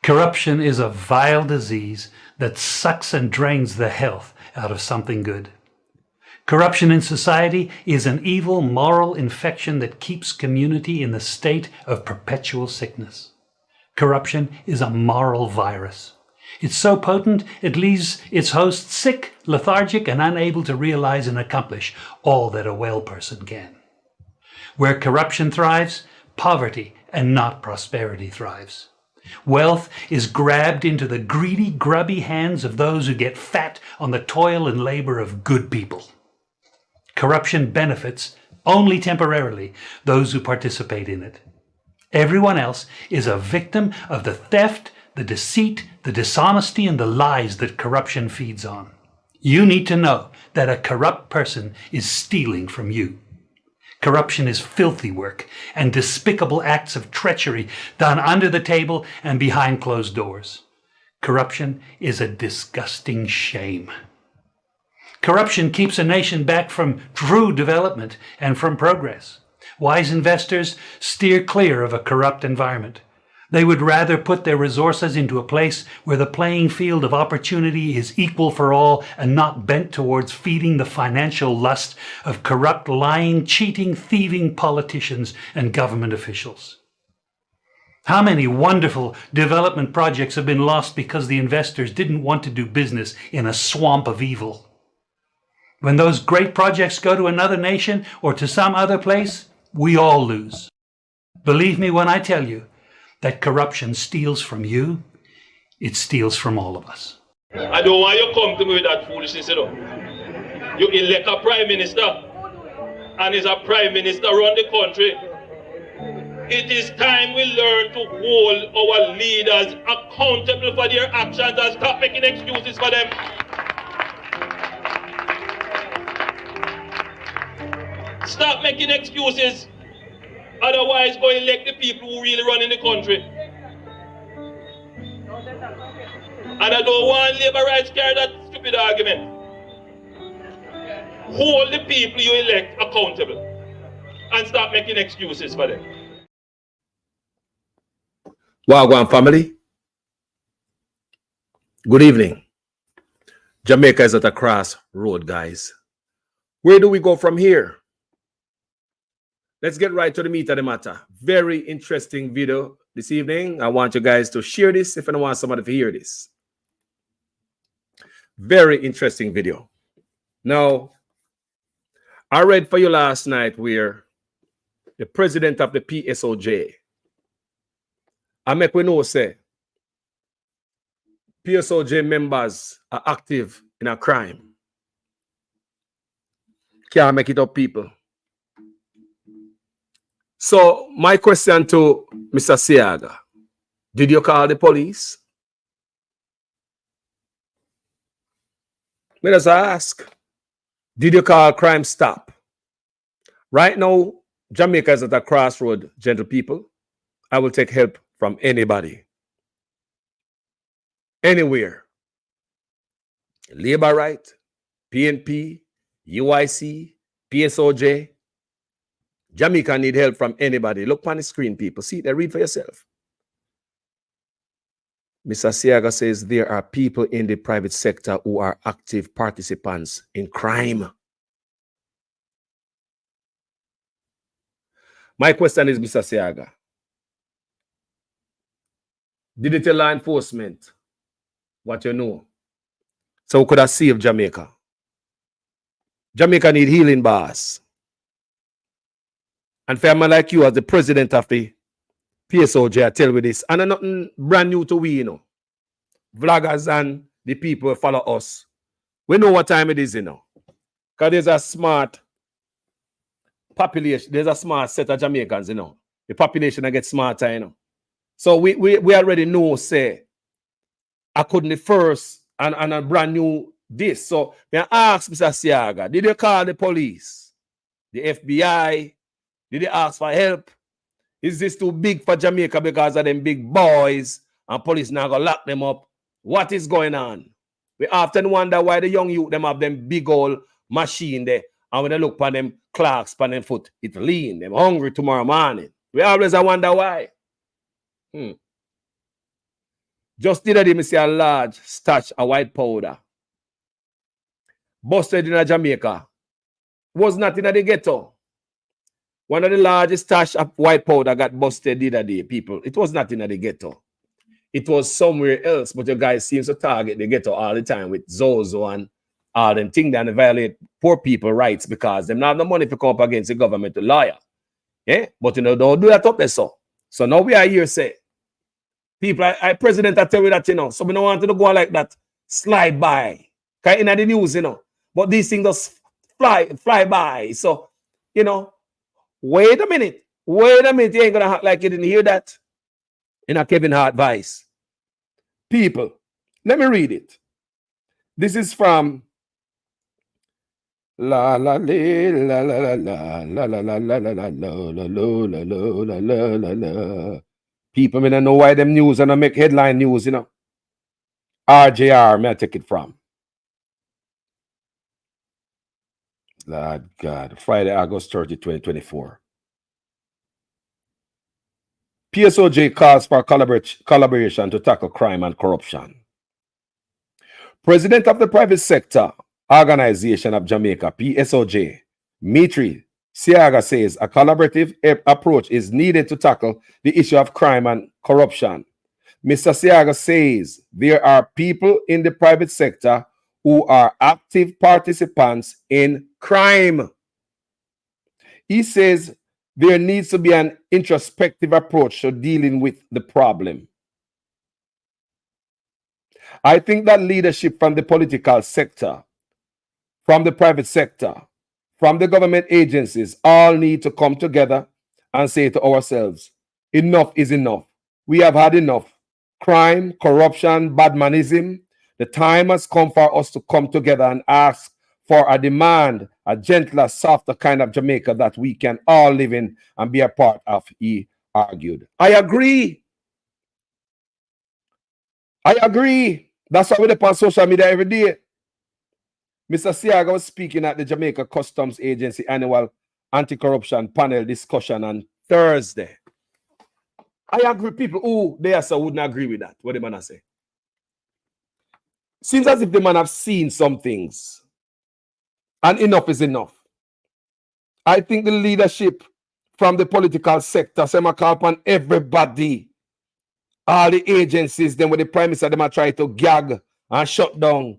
Corruption is a vile disease that sucks and drains the health out of something good. Corruption in society is an evil moral infection that keeps community in the state of perpetual sickness. Corruption is a moral virus. It's so potent it leaves its host sick, lethargic, and unable to realize and accomplish all that a well person can. Where corruption thrives, poverty and not prosperity thrives. Wealth is grabbed into the greedy, grubby hands of those who get fat on the toil and labor of good people. Corruption benefits, only temporarily, those who participate in it. Everyone else is a victim of the theft, the deceit, the dishonesty, and the lies that corruption feeds on. You need to know that a corrupt person is stealing from you. Corruption is filthy work and despicable acts of treachery done under the table and behind closed doors. Corruption is a disgusting shame. Corruption keeps a nation back from true development and from progress. Wise investors steer clear of a corrupt environment. They would rather put their resources into a place where the playing field of opportunity is equal for all and not bent towards feeding the financial lust of corrupt, lying, cheating, thieving politicians and government officials. How many wonderful development projects have been lost because the investors didn't want to do business in a swamp of evil? When those great projects go to another nation or to some other place, we all lose. Believe me when I tell you that corruption steals from you, it steals from all of us. I don't want you to come to me with that foolishness, you know. You elect a prime minister, and is a prime minister run the country. It is time we learn to hold our leaders accountable for their actions and stop making excuses for them. Stop making excuses. Otherwise, go elect the people who really run in the country. And I don't want labor rights carry that stupid argument. Hold the people you elect accountable and stop making excuses for them. Wagwan family. Good evening. Jamaica is at a crossroad, guys. Where do we go from here? Let's get right to the meat of the matter. Very interesting video this evening. I want you guys to share this if I don't want somebody to hear this. Very interesting video. Now, I read for you last night where the president of the Psoj, I make we know say Psoj members are active in a crime. Can't make it up, people. So my question to Mr. Siaga, did you call the police? Let us ask, did you call Crime Stop? Right now, Jamaica is at a crossroad, gentle people. I will take help from anybody. Anywhere. Labor Right, PNP, UIC, Psoj. Jamaica need help from anybody. Look on the screen, people. See it, read for yourself. Mr. Siaga says there are people in the private sector who are active participants in crime. My question is, Mr. Siaga, did you tell law enforcement what you know? So we could have saved Jamaica. Jamaica need healing, boss. And for a man like you as the president of the Psoj, I tell you this, and I'm nothing brand new to we, you know. Vloggers and the people who follow us. We know what time it is, you know. Because there's a smart population, there's a smart set of Jamaicans, you know. The population that gets smarter, you know. So we already know, say, I couldn't the first and a brand new this. So I ask Mr. Siaga, did you call the police, the FBI? Did they ask for help? Is this too big for Jamaica because of them big boys and police now gonna lock them up? What is going on? We often wonder why the young youth them have them big old machine there, and when they look on them clocks on them foot, it lean, them hungry tomorrow morning. We always wonder why. Just did I see a large stash of white powder. Busted in Jamaica. Was not in the ghetto. One of the largest stash of white powder got busted the other day, people. It was not in the ghetto. It was somewhere else, but your guys seems to target the ghetto all the time with Zozo and all them things that violate poor people rights because them not have no money to come up against the government, the lawyer. Yeah? But you know, don't do that up there, so. So now we are here say, people, I president, I tell you that, you know, so we don't want to go like that, slide by. Okay, in the news, you know. But these things just fly by. So, you know, wait a minute. You ain't gonna act like you didn't hear that in a Kevin Hart voice. People, let me read it. This is from la la la la la la la la la la la la la la la la. People may not know why them news and I make headline news, you know. RJR, may I take it from? Lord God, Friday, August 30, 2024. Psoj calls for collaboration to tackle crime and corruption. President of the Private Sector Organization of Jamaica, Psoj, Mitri Siaga says a collaborative approach is needed to tackle the issue of crime and corruption. Mr. Siaga says there are people in the private sector who are active participants in crime. He says there needs to be an introspective approach to dealing with the problem. I think that leadership from the political sector, from the private sector, from the government agencies, all need to come together and say to ourselves, enough is enough. We have had enough. Crime, corruption, badmanism. The time has come for us to come together and ask for a demand, a gentler, softer kind of Jamaica that we can all live in and be a part of, he argued. I agree. That's why we're on social media every day. Mr. Siaga was speaking at the Jamaica Customs Agency annual anti-corruption panel discussion on Thursday. I agree. People who they also wouldn't agree with that. What the man say? Seems as if the man have seen some things. And enough is enough. I think the leadership from the political sector, say, call upon everybody, all the agencies, then with the prime minister, they might try to gag and shut down.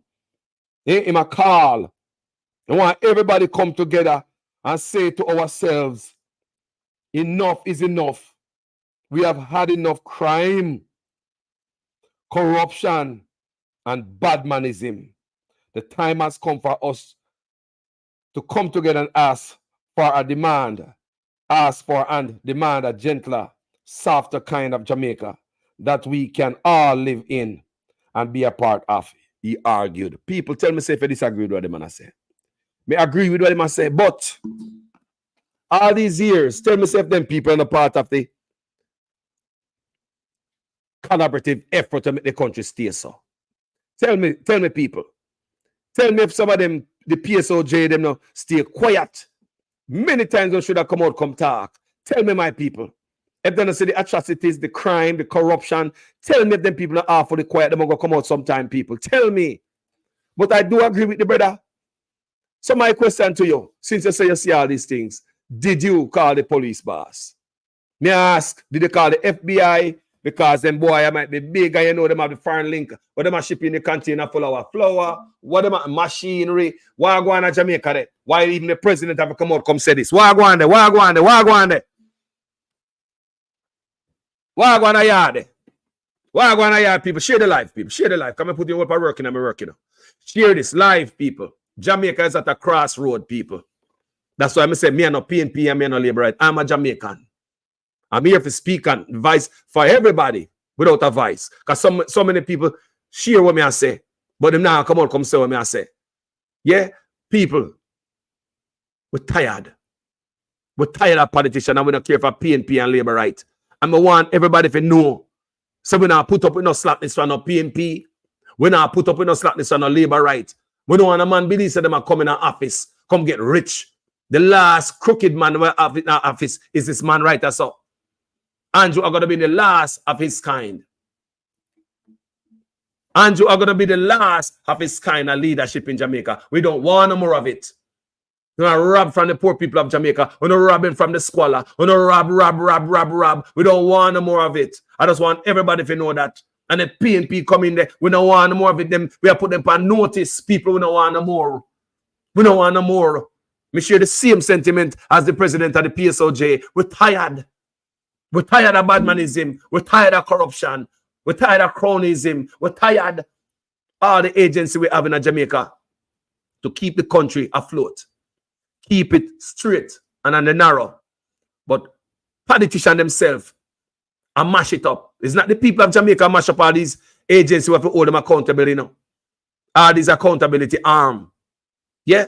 In a call. I want everybody come together and say to ourselves, enough is enough. We have had enough crime, corruption, and badmanism. The time has come for us to come together and ask for a demand, demand a gentler, softer kind of Jamaica that we can all live in and be a part of, he argued. People tell me if I disagree with what the man say. Me agree with what the man say, but all these years, tell me if them people are a part of the collaborative effort to make the country stay so. Tell me people. Tell me if some of them, the PSOJ, them now stay quiet. Many times they should have come out, come talk. Tell me, my people. If they don't see the atrocities, the crime, the corruption, tell me if them people are awfully quiet, they're going to come out sometime, people. Tell me. But I do agree with the brother. So my question to you, since you say you see all these things, did you call the police boss? May I ask, did you call the FBI? Because them boy I might be big and you know them have the foreign link. What them are shipping the container full of flour, what them are machinery, why go on to Jamaica there? Why even the president have to come out come say this? Why go on there? Why go on there? Why go on there? Why go on a yard? Why go on a yard, people? Share the life, people. Share the life. Come and put your work at work and I'm working. Share this live, people. Jamaica is at a crossroad, people. That's why I say me and no PNP and me and no labor right. I'm a Jamaican. I'm here to speak and advice for everybody without a voice. Because so many people share what me I say, but them now come say what me I say. Yeah, people, we're tired. We're tired of politicians and we don't care for PNP and labor right. And I want everybody to know. So we not put up with no slackness for no PNP. We not put up with no slackness for no labor right. We don't want a man believe that them are coming in office, come get rich. The last crooked man in office is this man right as so. Andrew are going to be the last of his kind. Andrew are going to be the last of his kind of leadership in Jamaica. We don't want no more of it. We don't rob from the poor people of Jamaica. We don't robbing from the squalor. We don't rob. We don't want no more of it. I just want everybody to know that. And the PNP come in there. We don't want no more of it. We have put them on notice. People, we don't want no more. We don't want no more. We share the same sentiment as the president of the Psoj. We're tired. We're tired of badmanism. We're tired of corruption. We're tired of cronyism. We're tired of all the agency we have in Jamaica to keep the country afloat. Keep it straight and on the narrow. But politicians themselves and mash it up. It's not the people of Jamaica mash up all these agencies who have to hold them accountable, you know. All these accountability arm. Yeah?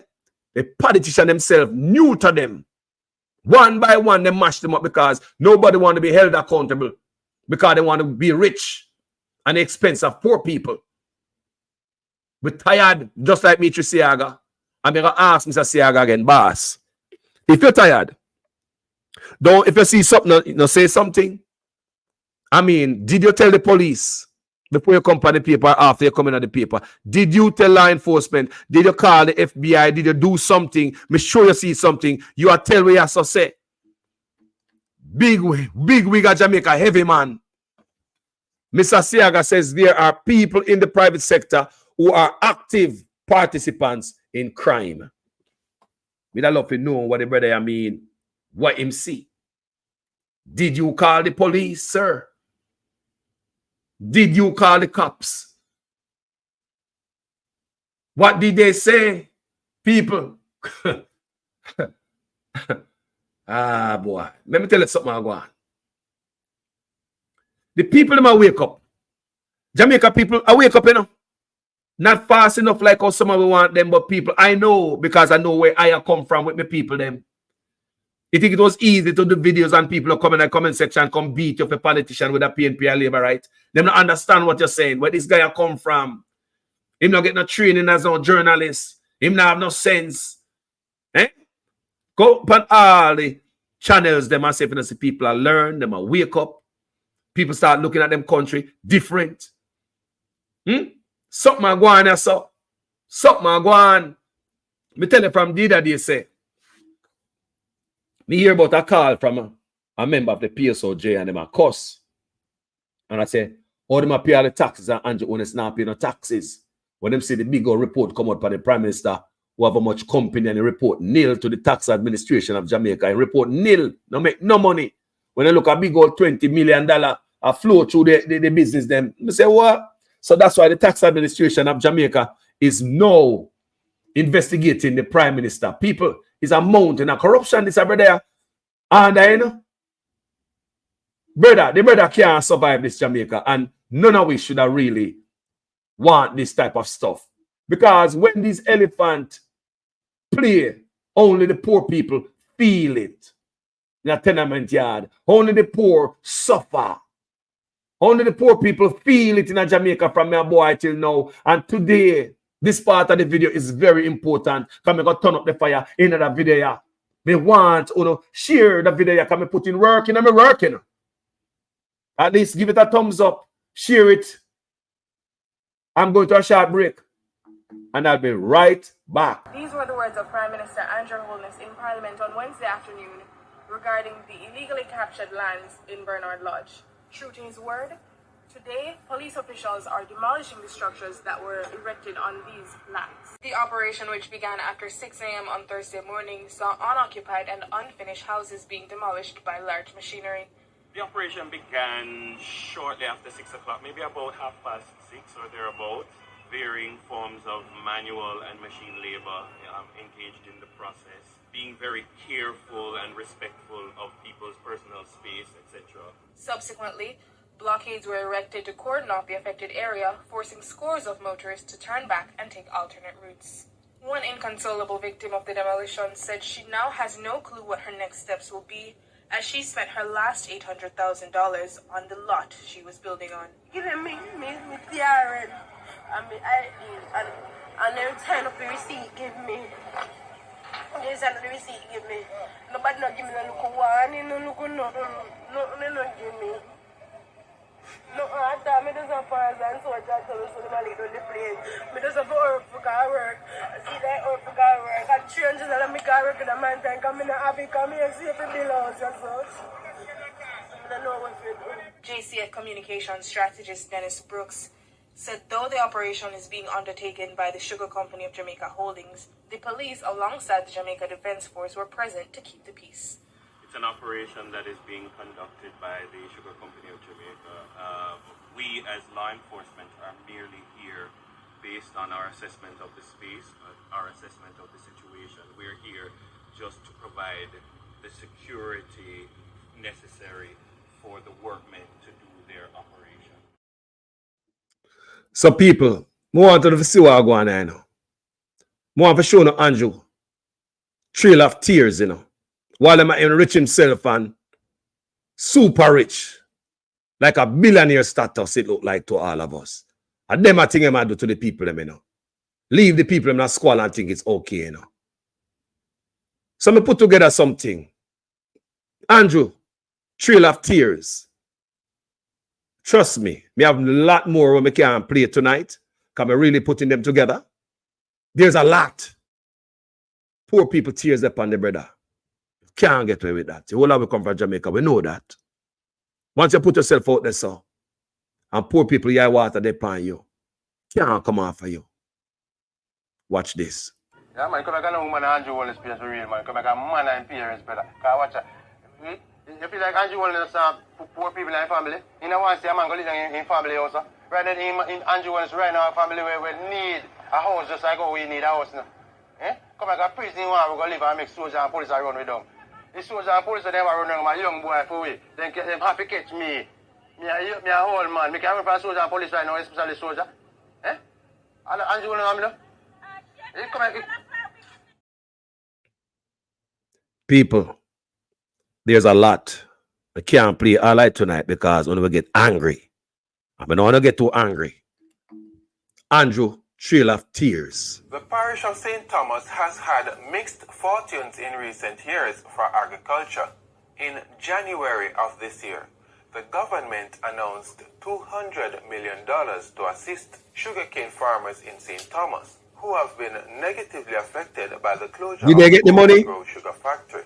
The politicians themselves, new to them. One by one, they mash them up because nobody want to be held accountable. Because they want to be rich at the expense of poor people. We're tired, just like Mitri Siaga. I'm going to ask Mr. Siaga again, boss. If you're tired, if you see something, say something. I mean, did you tell the police before you come on the paper, after you come in on the paper? Did you tell law enforcement? Did you call the FBI? Did you do something? Make sure you see something. You are tell where you have to say. Big wig of Jamaica, heavy man. Mr. Siaga says there are people in the private sector who are active participants in crime. We'd love to know what the brother I mean, what him see. Did you call the police, sir? Did you call the cops? What did they say, people? Ah, boy. Let me tell you something I go on. The people them wake up. Jamaica people I wake up, you know. Not fast enough like how some of we want them, but people, I know because I know where I come from with my people them. You think it was easy to do videos and people come in the comment section come beat you for a politician with a PNP and labor, right? Them not understand what you're saying, where this guy come from. Him not get no training as a journalist. Him not have no sense. Eh? Go upon all the channels them and say, if people are learn, them are wake up. People start looking at them country different. Something I go on, so. Something I go on. Me tell you from the other day, say. Me hear about a call from a member of the Psoj and them a cuss. And I say, all them a pay all the taxes and Andrew Honest not pay no taxes. When them see the big old report come out by the Prime Minister who have a much company and the report nil to the tax administration of Jamaica and report nil, no make no money. When they look at big old $20 million a flow through the business them, I say what? So that's why the tax administration of Jamaica is now investigating the Prime Minister. People, is a mountain of corruption, this over there. And you know, the brother can't survive this Jamaica. And none of us should have really want this type of stuff. Because when these elephants play, only the poor people feel it. In a tenement yard. Only the poor suffer. Only the poor people feel it in a Jamaica from my boy till now. And today, this part of the video is very important. Because I'm going to turn up the fire in that video. Me want to share the video. Because I'm putting work in and I'm working. At least give it a thumbs up. Share it. I'm going to a short break. And I'll be right back. These were the words of Prime Minister Andrew Holness in Parliament on Wednesday afternoon regarding the illegally captured lands in Bernard Lodge. True to his word, today police officials are demolishing the structures that were erected on these lands. The operation, which began after 6 a.m. on Thursday morning, saw unoccupied and unfinished houses being demolished by large machinery. The operation began shortly after 6 o'clock, maybe about 6:30 or thereabouts. Varying forms of manual and machine labor engaged in the process, being very careful and respectful of people's personal space, etc. Subsequently, blockades were erected to cordon off the affected area, forcing scores of motorists to turn back and take alternate routes. One inconsolable victim of the demolition said she now has no clue what her next steps will be, as she spent her last $800,000 on the lot she was building on. And they turn up the receipt, give me. They send the receipt, give me. Nobody not give me no look one, no look no give me. No, I thought me just a pass and so that so the man on the plane. Me just have to work for work. I see that work for work. And changes and I make work in a man time come in and have it come here, see if it belongs and such. I don't know what to do. JCF communications strategist Dennis Brooks said though the operation is being undertaken by the Sugar Company of Jamaica Holdings, the police alongside the Jamaica Defence Force were present to keep the peace. It's an operation that is being conducted by the Sugar Company of Jamaica. We as law enforcement are merely here based on our assessment of the space, our assessment of the situation. We're here just to provide the security necessary for the workmen to do their operation. So people, more want to see what I go on there now. More for show no Andrew. Trail of tears, you know. While I'm enrich himself and super rich. Like a billionaire status, it look like to all of us. And them I think I do to the people, you know. Leave the people in that squall and think it's okay, you know. So me put together something. Andrew, Trail of Tears. Trust me, me have a lot more when we can play tonight. Because I'm really putting them together. There's a lot. Poor people tears upon the brother. Can't get away with that. The whole of we come from Jamaica, we know that. Once you put yourself out there, so, and poor people, your water, they pan you. Can't come off of you. Watch this. Yeah, man, come back and woman Andrew Wallace experience for real, man. Come back and man and parents, brother. Because watch it. You feel like Andrew Wallace poor people in the family. You know, once a man go live in family also. Right now, in Andrew Wallace, right now, family where we need a house just like how we need a house now. Eh? Come back and prison, we go live and make soldiers and police run with them. The soldiers and police, they run with my young boy for we. Then them happy catch me. Me a old man. Me can run for soldier and police right now, especially soldier. Eh? Andrew Wallace, you know? Come back. People, there's a lot. I can't play all night tonight because when we get angry, I don't want to get too angry. Andrew, Trail of Tears. The parish of St. Thomas has had mixed fortunes in recent years for agriculture. In January of this year, the government announced $200 million to assist sugarcane farmers in St. Thomas, who have been negatively affected by the closure Did they get the money? of the sugar factory.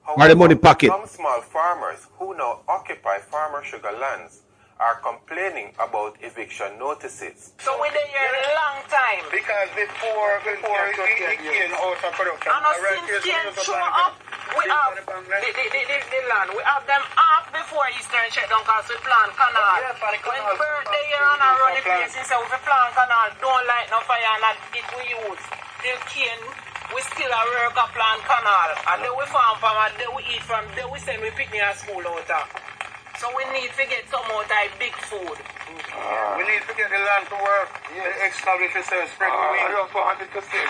Or the money pocket? Some small farmers who now occupy farmer sugar lands are complaining about eviction notices. So we're there a long time. Because before we came out of production, and us since cane show up, we have the land. We have them half before Eastern shut down because we plant canal. When birthday here and I run the place, we say we plant canal, don't light no fire and it we use. Till cane, we still a work a plant canal. And then we farm from and then we eat from, then we send we picnic and school out. So we need to get some more type big food. we need to get the land to work. Yes. Establish yourself, spread the weed. I don't want it to say.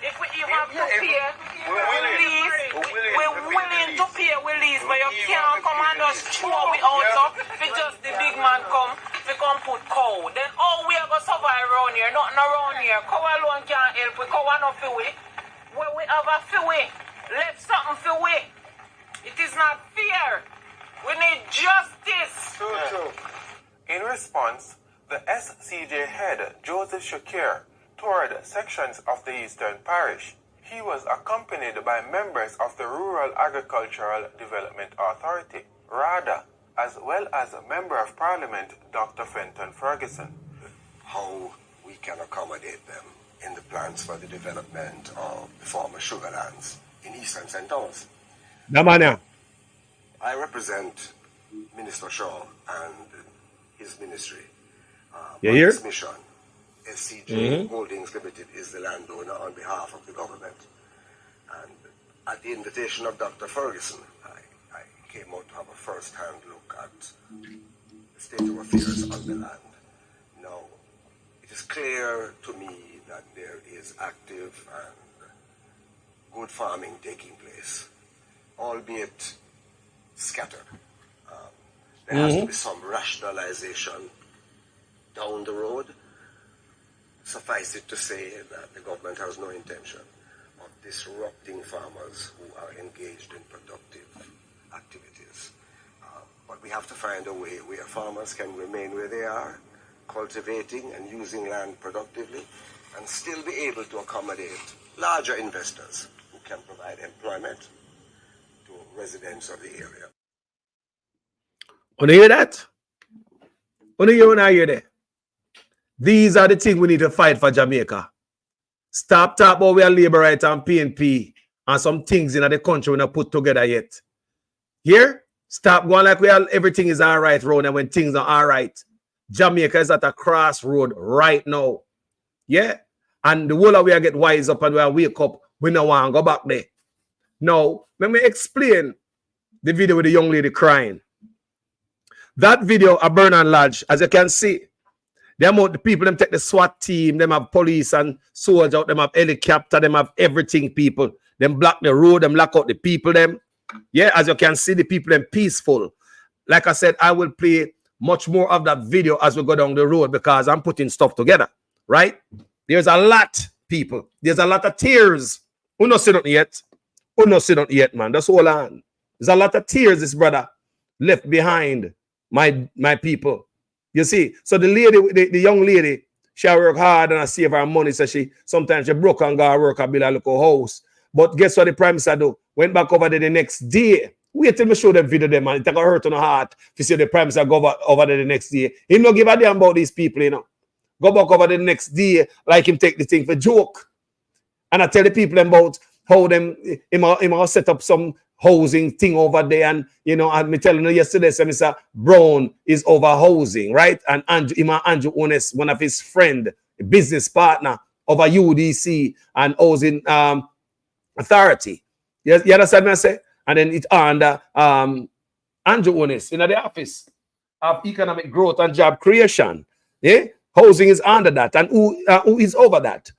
If we have to pay, we're willing to pay we lease, but you can't come and just throw we out if just the big man come, we come put cow. Then we are going to survive around here, nothing around here. Cow alone can't help, we cow enough for we. When we have a for we, let something for we. It is not fair. We need justice. True. In response, the SCJ head, Joseph Shakir, toured sections of the Eastern Parish. He was accompanied by members of the Rural Agricultural Development Authority, RADA, as well as a Member of Parliament, Dr. Fenton Ferguson. How we can accommodate them in the plans for the development of the former sugar lands in Eastern St. Thomas. I represent Minister Shaw and his ministry. You hear? This mission, SCJ Holdings Limited is the landowner on behalf of the government. And at the invitation of Dr. Ferguson, I came out to have a first-hand look at the state of affairs on the land. Now, it is clear to me that there is active and good farming taking place, albeit scattered. There has to be some rationalization down the road. Suffice it to say that the government has no intention of disrupting farmers who are engaged in productive activities. But we have to find a way where farmers can remain where they are, cultivating and using land productively, and still be able to accommodate larger investors who can provide employment to residents of the area. Want to hear that? Want to hear that? These are the things we need to fight for Jamaica. Stop talking about we are labor right and PNP and some things in the country we're not put together yet. Here, stop going like we are, everything is all right, road, and when things are all right. Jamaica is at a crossroad right now. Yeah? And the whole of we get wise up and we wake up, we don't want to go back there. Now, let me explain the video with the young lady crying. That video at Bernard Lodge, as you can see, the people, them take the SWAT team, them have police and soldiers out, them have helicopter, them have everything, people. Them block the road, them lock out the people, them. Yeah, as you can see, the people, them peaceful. Like I said, I will play much more of that video as we go down the road because I'm putting stuff together, right? There's a lot, people. There's a lot of tears. Who not sit on yet? Who not sit on yet, man? That's all on. There's a lot of tears this brother left behind, my people. You see, so the lady, the young lady, she work hard and I save her money. So she sometimes she broke and go work and build a little house. But guess what the Prime Minister do? Went back over there the next day. Wait till me show them video them, man. It take a hurt on the heart to see the Prime Minister go over there the next day. He no give a damn about these people, you know. Go back over the next day like him take the thing for joke. And I tell the people about how them him set up some housing thing over there, and you know, and me telling you yesterday, so Mr. Brown is over housing, right? And Andrew Ones, one of his friend, a business partner over UDC and housing authority. You understand what I say? And then it's under Andrew Ones in the office of economic growth and job creation. Yeah, housing is under that, and who is over that?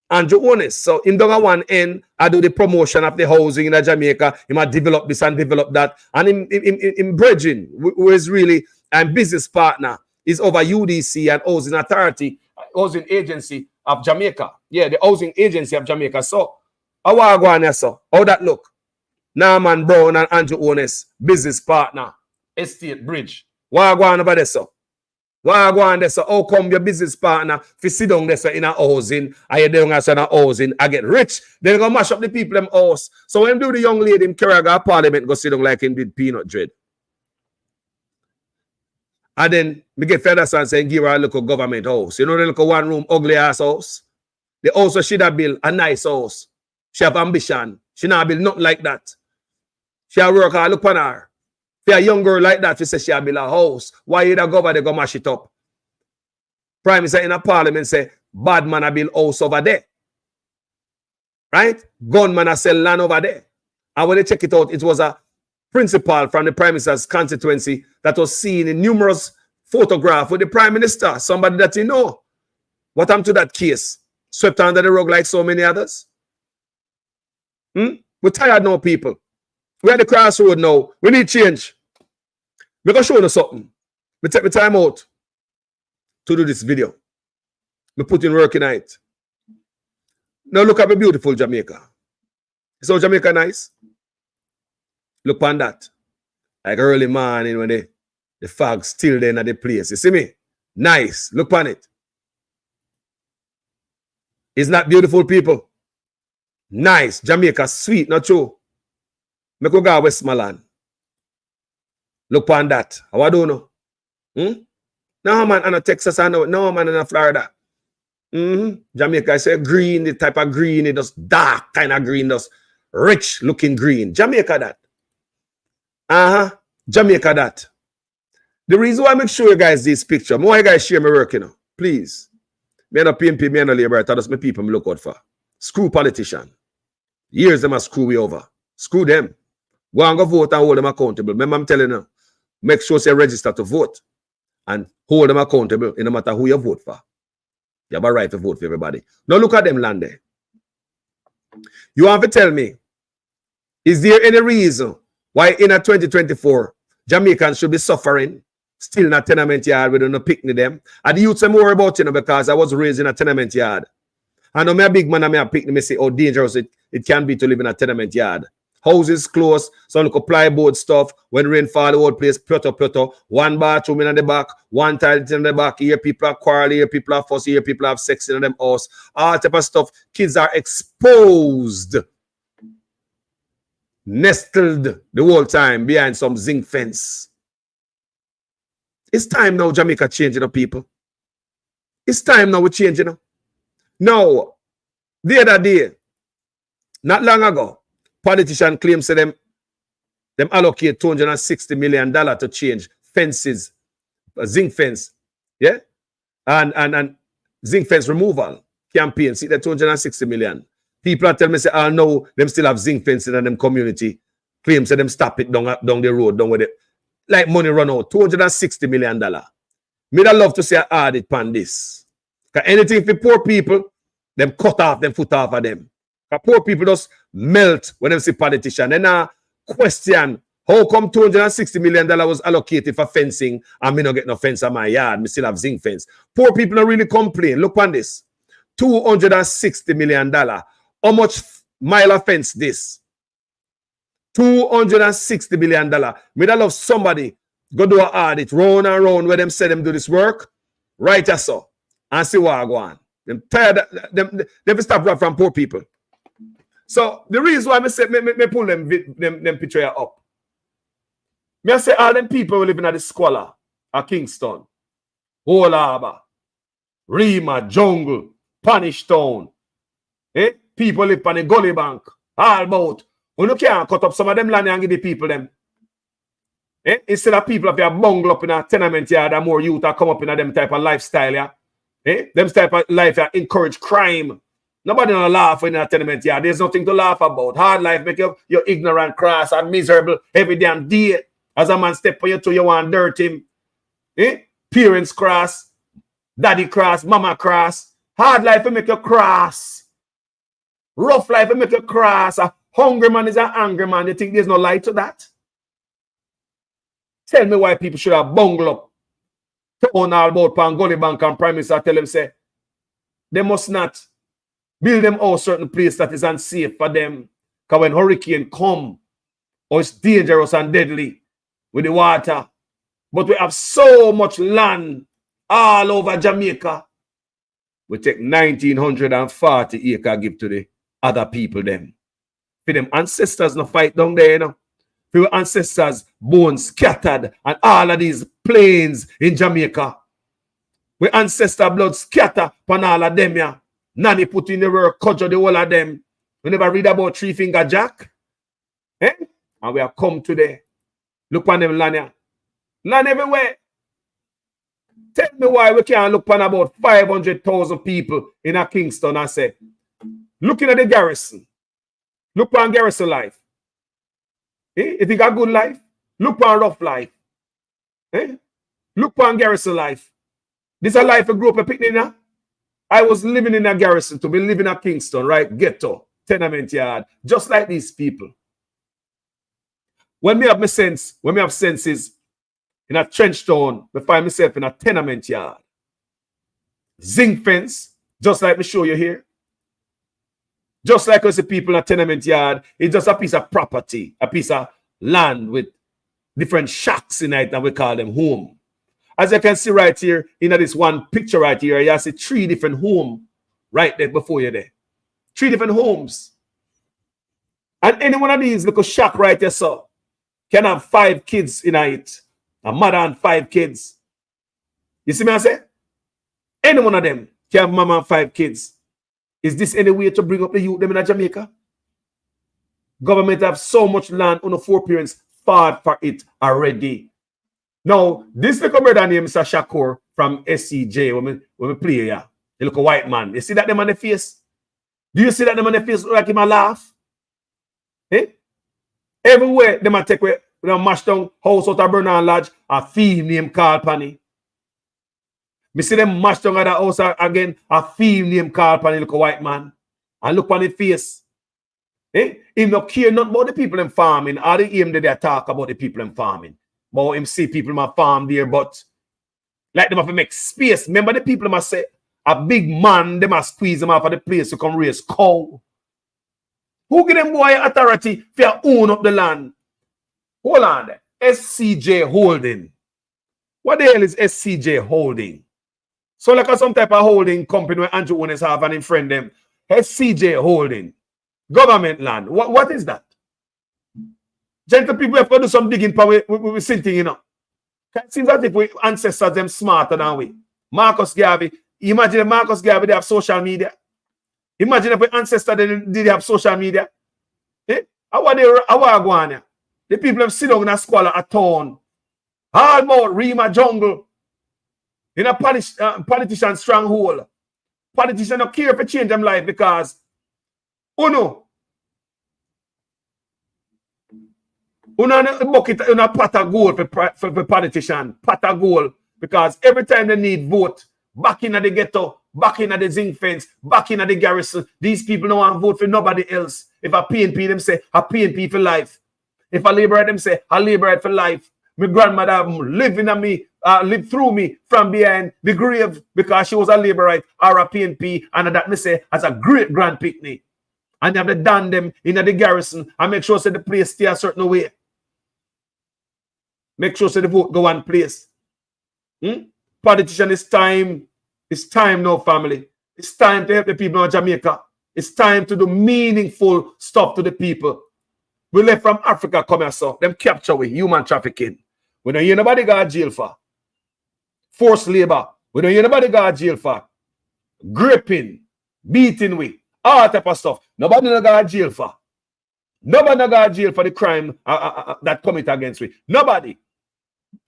Andrew Ones. So in the one end, I do the promotion of the housing in Jamaica. He might develop this and develop that. And in Bridging, who is really a business partner, is over UDC and Housing Authority, Housing Agency of Jamaica. Yeah, the Housing Agency of Jamaica. So, how that look? Norman Brown and Andrew Ones, business partner, Estate Bridge. What go on over there, so? Why go on there? So how come your business partner if you sit down there so in a housing, I don't have a housing, I get rich, then go mash up the people in house. So when do the young lady in Karaga Parliament go sit down like him did Peanut Dread? And then we get further and saying give her a local government house. You know the little one room ugly ass house? The house she da build a nice house. She have ambition. She not build nothing like that. She work hard, look on her. For a young girl like that, she say she build a house. Why you da go over there go mash it up? Prime Minister in a parliament say, bad man a build house over there. Right? Gunman a sell land over there. And when they check it out, it was a principal from the Prime Minister's constituency that was seen in numerous photographs with the Prime Minister, somebody that you know. What happened to that case? Swept under the rug like so many others? We're tired now, people. We're at the crossroad now. We need change. We're going to show you something. We take the time out to do this video. We put in work in it. Now look at the beautiful Jamaica. So Jamaica nice? Look on that. Like early morning when the fog still there at the place. You see me? Nice. Look on it. Isn't that beautiful, people? Nice. Jamaica sweet, not true? Make we go Westmoreland. Look on that. How I don't know? No man in Texas, I know. No man in Florida. Jamaica is a green, the type of green, it just dark kind of green, just rich looking green. Jamaica that. Jamaica that. The reason why I make sure you guys this picture, more you guys share my work, you know. Please. Me no PMP, me no labor, that's my people me look out for. Screw politician. Years them a screw we over. Screw them. Go and go vote and hold them accountable. Remember, I'm telling you, make sure you register to vote and hold them accountable no matter who you vote for. You have a right to vote for everybody. Now look at them land there. You want to tell me, is there any reason why in a 2024, Jamaicans should be suffering still in a tenement yard with no picnic them? And the youths are more about, you know, because I was raised in a tenement yard. I know me a big man and me a picnic, me say how dangerous it can be to live in a tenement yard. Houses close, some look plyboard stuff. When rain fall, the whole place plutter. One bathroom in the back, one toilet in the back. Here people are quarreling, here people are fussy, here people have sex in them house. All type of stuff. Kids are exposed, nestled the whole time behind some zinc fence. It's time now Jamaica changing up, people. It's time now we're changing. Now, the other day, not long ago, politician claims to them allocate $260 million to change fences, zinc fence, yeah, and zinc fence removal campaign. See that $260 million. People are telling me, say, oh no, them still have zinc fences in them community. Claims to them stop it down the road, down with it. Like money run out, $260 million. Me'd love to see an audit upon this. Because anything for poor people, them cut off them foot off of them. Because poor people just melt when they see politician. And now question, how come $260 million was allocated for fencing and me not get no fence on my yard? Me still have zinc fence. Poor people don't really complain. Look on this. $260 million. How much mile of fence this? $260 million. Me that love somebody go do an audit round and round where them say them do this work. Right as so. And see what I go on. Them tired them stop right from poor people. So the reason why me pull them picture up. Me say all them people who living at the Squalor, at Kingston, Old Harbour, Rima, Jungle, Panish Town. People live on the Gully Bank. All about. You can't cut up some of them land and give the people them. Instead of people if you bungle up in a tenement yard and more youth are come up in a them type of lifestyle, yeah. Them type of life that encourage crime. Nobody don't laugh in a tenement yard. There's nothing to laugh about. Hard life make you ignorant, crass, and miserable every damn day. As a man step on you to you want dirt him. Parents crass, daddy crass, mama crass. Hard life will make you crass. Rough life will make you crass. A hungry man is an angry man. You think there's no light to that? Tell me why people should have bungled up to own all about Pangoli Bank and Prime Minister tell them say they must not build them a certain place that is unsafe for them. Because when hurricane come, or it's dangerous and deadly with the water. But we have so much land all over Jamaica. We take 1,940 acres give to the other people them. For them ancestors no fight down there, you know. For your ancestors bones scattered and all of these plains in Jamaica. We ancestor blood scatter upon all of them, yeah. Nanny put in the work, cudgel the whole of them. We never read about Three Finger Jack. And we have come today. Look on them land, yeah. Land everywhere. Tell me why we can't look on about 500,000 people in a Kingston and say, looking at the garrison. Look on garrison life. You think a good life? Look on rough life. Look on garrison life. This is a life I grew up a picnic now. I was living in a garrison to be living at Kingston, right? Ghetto, tenement yard, just like these people. When me have my sense, when me have senses in a trench town, I find myself in a tenement yard. Zinc fence, just like me show you here. Just like us the people in a tenement yard, it's just a piece of property, a piece of land with different shacks in it, and we call them home. As you can see right here, in this one picture right here, you see 3 different homes right there before you there. 3 different homes. And any one of these little shack right there, so can have 5 kids in it. A mother and 5 kids. You see me I say? Any one of them can have mama and 5 kids. Is this any way to bring up the youth them in Jamaica? Government have so much land on the 4 parents fought for it already. Now, this little brother named Mr. Shakur from SCJ, when we play here, the little white man. You see that them on the face? Do you see that them on the face like him a laugh? Everywhere them a take away, mash down house out of Bernard Lodge, a thief named Carl Panny. Me see them mash down at the house again, a thief named Carl Panny, look a white man. And look on his face. He no care nothing about the people in farming. All the aim that they talk about the people in farming. But him see people in my farm there, but like them have to make space. Remember the people must say, a big man, they must squeeze them off of the place to come raise cow. Who give them boy authority for own up the land? Hold on there. SCJ Holding. What the hell is SCJ Holding? So like some type of holding company where Andrew owners have and in friend them. SCJ Holding. Government land. What is that? Gentle people have got to do some digging power we sitting, you know. It seems as if we ancestors them smarter than we. Marcus Garvey. Imagine if Marcus Garvey they have social media. Imagine if we ancestors did have social media. Eh? How are going here? The people have sit down in a squalor at town. All about Rima jungle. In a politician stronghold. Politicians don't care if they change them life because uno bucket in a pot of gold for politician. Pot of gold. Because every time they need vote, back in the ghetto, back in the zinc fence, back in the garrison, these people don't want to vote for nobody else. If a PNP, them say, a PNP for life. If a Labourite, them say, a Labourite for life. My grandmother lived through me from behind the grave because she was a Labourite or a PNP, and that me say as a great grand picnic. And they have to done them in the garrison and make sure that the place stay a certain way. Make sure that the vote go one place. Politician, it's time. It's time now, family. It's time to help the people of Jamaica. It's time to do meaningful stuff to the people. We left from Africa, come here, so them capture we, human trafficking. We don't hear nobody go to jail for. Forced labor. We don't hear nobody go to jail for. Gripping, beating we, all type of stuff. Nobody no go to jail for. Nobody no go to jail for the crime that commit against we. Nobody.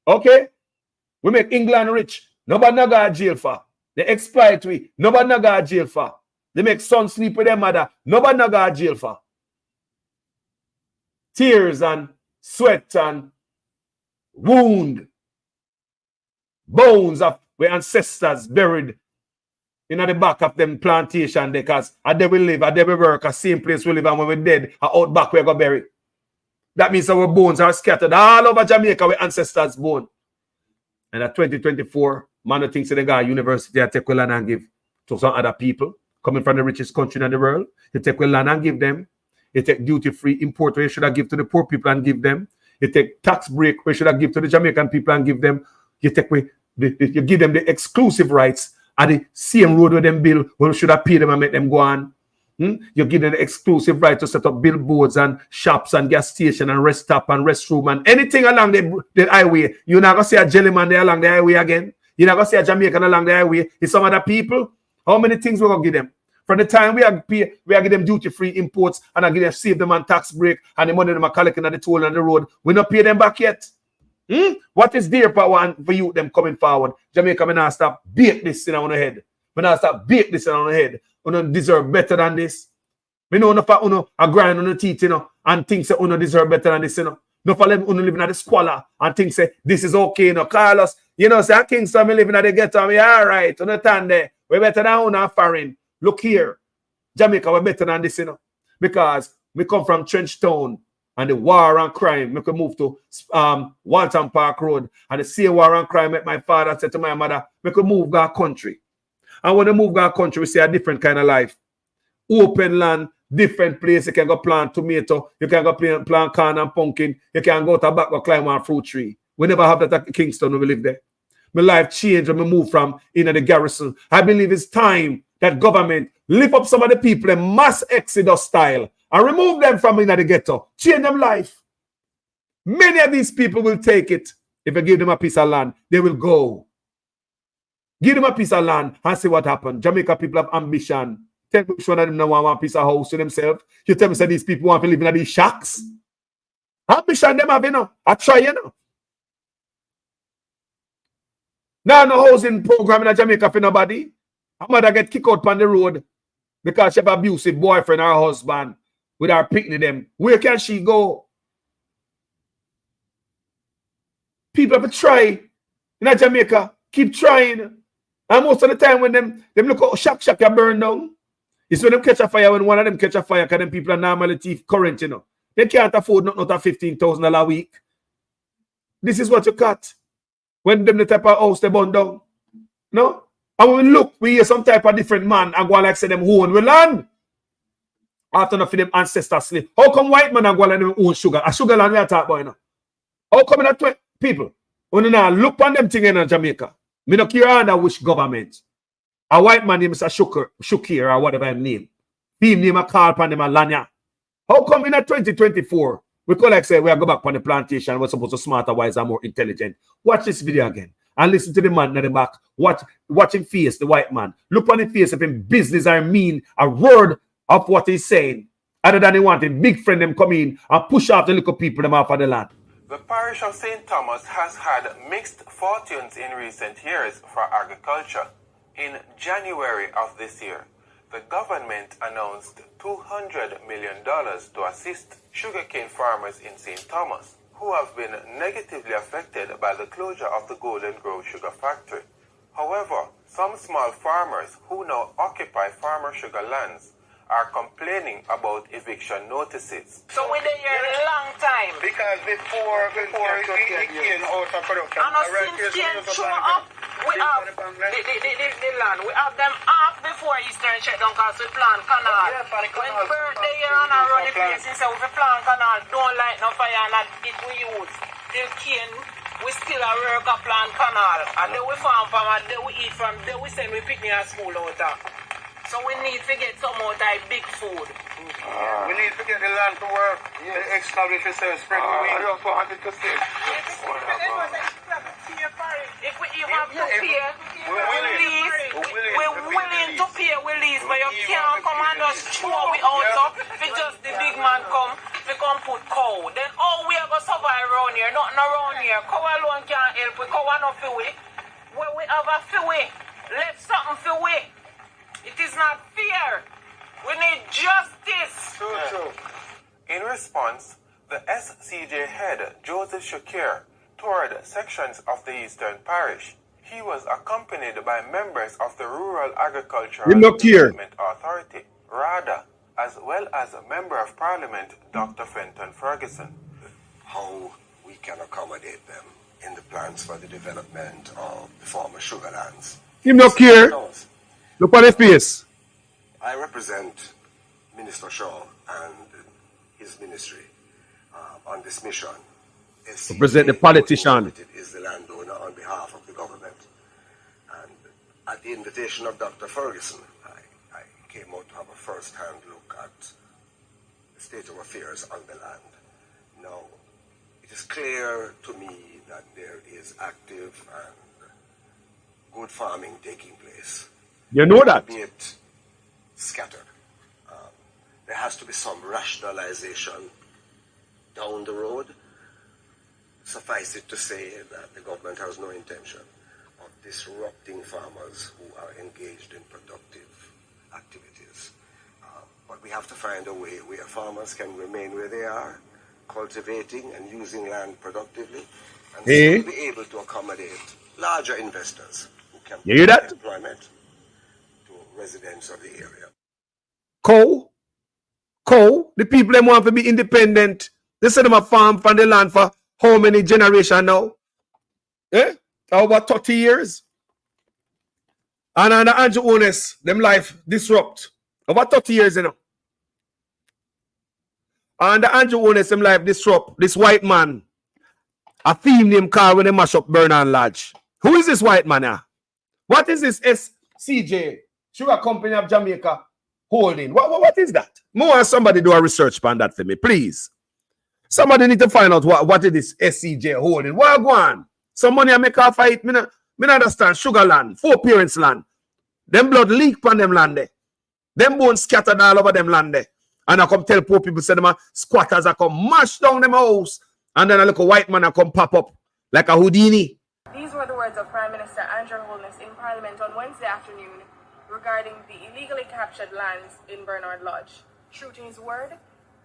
Okay? We make England rich. Nobody no go to jail for. They exploit we. Nobody no go to jail for. They make son sleep with their mother. Nobody no go to jail for. Tears and sweat and wound. Bones of where ancestors buried in the back of them plantation because they will live, they will work, a same place we live, and when we're dead, out back we go buried. That means our bones are scattered all over Jamaica where ancestors born. And at 2024, man thinks they got a university I take land and give to some other people coming from the richest country in the world. You take land and give them. You take duty-free import where you should have give to the poor people and give them. You take tax break where you should have give to the Jamaican people and give them. You take you give them the exclusive rights at the same road where them bill when you should have paid them and make them go on. You give them the exclusive right to set up billboards and shops and gas station and rest stop and restroom and anything along the highway. You're not going to see a jellyman there along the highway again. You're not going to see a Jamaican along the highway. It's some other people. How many things we're going to give them? From the time we are give them duty-free imports and I give them save them on tax break and the money them are collecting at the toll on the road, we not pay them back yet. What is there for you them coming forward? Jamaica, we not stop beat this in our head. We not stop beat this in our head. We don't deserve better than this. We know enough for a grind on the teeth, you know, and think say we deserve better than this, you know. No for them living at the squalor and think say this is okay, you know. Carlos, you know, say Kingston me living at the ghetto, we all right, understand there. We better than our foreign. Look here, Jamaica, we're better than this, you know, because we come from Trench Town and the war and crime. We could move to Walton Park Road and the same war and crime make my father said to my mother, we could move our country. And when we move our country, we see a different kind of life. Open land, different place. You can go plant tomato, you can go plant corn and pumpkin, you can go to back go climb a fruit tree. We never have that at Kingston when we live there. My life changed when we moved from in the garrison. I believe it's time that government lift up some of the people in mass exodus style and remove them from in the ghetto. Change them life. Many of these people will take it. If you give them a piece of land, they will go. Give them a piece of land and see what happens. Jamaica people have ambition. Tell me which one of them don't want one piece of house to themselves. You tell me say these people want to live in these shacks. Ambition them have, you know. I try, you know. Now no housing program in Jamaica for nobody. A mother get kicked out on the road because she have abusive boyfriend or husband with her picnic them. Where can she go? People have to try in Jamaica. Keep trying. And most of the time when them look how shack you burn down, it's when them catch a fire, when one of them catch a fire, because them people are normally thief current, you know. They can't afford not $15,000 a week. This is what you cut. When them the type of house they burn down. No? And when we look, we hear some type of different man and go like say them own we land. after enough of them ancestors sleep. How come white man are going to them own sugar? A sugar land we are talking about, you know. How come that people, when you now look on them things in Jamaica, me no care under which government. A white man name is a Shukir or whatever his name. Him name a call upon them a Lanya. How come in a 2024, we could like say we are go back on the plantation, we're supposed to smarter, wiser, more intelligent. Watch this video again and listen to the man in the back. Watch him face, the white man. Look on the face of him business or mean a word of what he's saying. Other than he wanted big friend them come in and push off the little people them off of the land. The parish of St. Thomas has had mixed fortunes in recent years for agriculture. In January of this year, the government announced $200 million to assist sugarcane farmers in St. Thomas, who have been negatively affected by the closure of the Golden Grove Sugar Factory. However, some small farmers who now occupy farmer sugar lands are complaining about eviction notices. So we're there a long time. Because before it came out of production, And since cane show up, we have the land. We have them off before Eastern shutdown because we plant canal. When birthday here on our running place, we say we plant canal, don't light no fire and it we use. Till cane, we still a work a plant canal. And then we farm from and then we eat from, then we send we picnic at school out there. So we need to get some out of big food. We need to get the land to work, establish yourself, spread the weed. I just wanted to say. If we have to pay, we're willing to pay we lease, but you can't come and just throw we out if it's just the big man come, we come put cow. Then all we ever survive around here, nothing around here. Cow alone can't help, we cow enough for we. When we have a for we, left something for we. It is not fair. We need justice. True. In response, the SCJ head, Joseph Shakir, toured sections of the Eastern Parish. He was accompanied by members of the Rural Agricultural Development Authority, RADA, as well as a Member of Parliament, Dr. Fenton Ferguson. How we can accommodate them in the plans for the development of the former sugar lands. Him not care. Look at his face. I represent Minister Shaw and his ministry on this mission. Represent the politician. Is the landowner on behalf of the government. And at the invitation of Dr. Ferguson, I came out to have a first-hand look at the state of affairs on the land. Now, it is clear to me that there is active and good farming taking place. You know that? Be it scattered. There has to be some rationalization down the road. Suffice it to say that the government has no intention of disrupting farmers who are engaged in productive activities. But we have to find a way where farmers can remain where they are, cultivating and using land productively, and still be able to accommodate larger investors who can provide employment to residents of the area. The people them want to be independent. They say them a farm from the land for how many generations now? Over 30 years. And on the Andrew Owners, them life disrupt. Over 30 years, you know. And the Andrew Owners, them life disrupt. This white man, a theme name car when they mash up Bernard Lodge. Who is this white man now? What is this SCJ, Sugar Company of Jamaica holding? What is that? More somebody do a research on that for me, please. Somebody need to find out what is this SCJ holding. What go on? Some money I make off of it. Me not understand. Sugar land, 4 parents land. Them blood leak from them land there. Them bones scattered all over them land there. And I come tell poor people, say them squatters I come mash down them house. And then a little white man I come pop up like a Houdini. These were the words of Prime Minister Andrew Holness in Parliament on Wednesday afternoon regarding the illegally captured lands in Bernard Lodge. True to his word,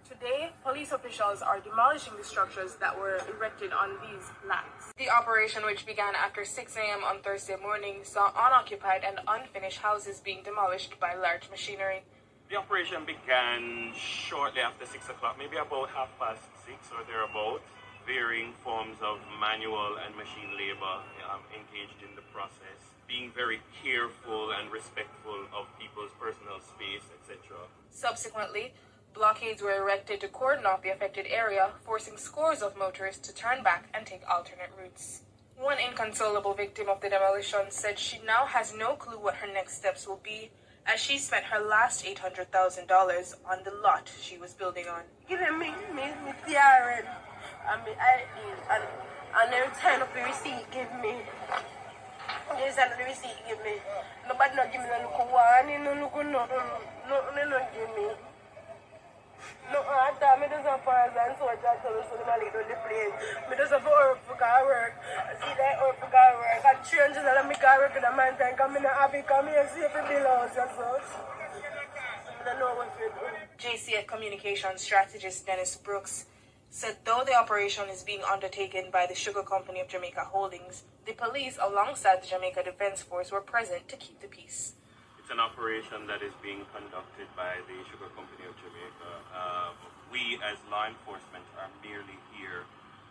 today police officials are demolishing the structures that were erected on these lands. The operation, which began after 6 a.m. on Thursday morning, saw unoccupied and unfinished houses being demolished by large machinery. The operation began shortly after 6 o'clock, maybe about 6:30 or thereabouts. Varying forms of manual and machine labor engaged in the process, being very careful and respectful of people's personal space, etc. Subsequently, Blockades were erected to cordon off the affected area, forcing scores of motorists to turn back and take alternate routes. One inconsolable victim of the demolition said she now has no clue what her next steps will be, as she spent her last $800,000 on the lot she was building on. Giving me TRN and me ID and every time of the receipt give me. Every time of the receipt give me. Nobody not give me no look one, no look no give me. No, I thought me just a pass and so I just tell us to my little the place. Me just have to work for car work. See that work for car work. And changes that me car work in the man time come in the happy come here see if it belongs and such. I don't know what to do. JCF communications strategist Dennis Brooks said though the operation is being undertaken by the Sugar Company of Jamaica Holdings, the police alongside the Jamaica Defense Force were present to keep the peace. It's an operation that is being conducted by the Sugar Company of Jamaica. We as law enforcement are merely here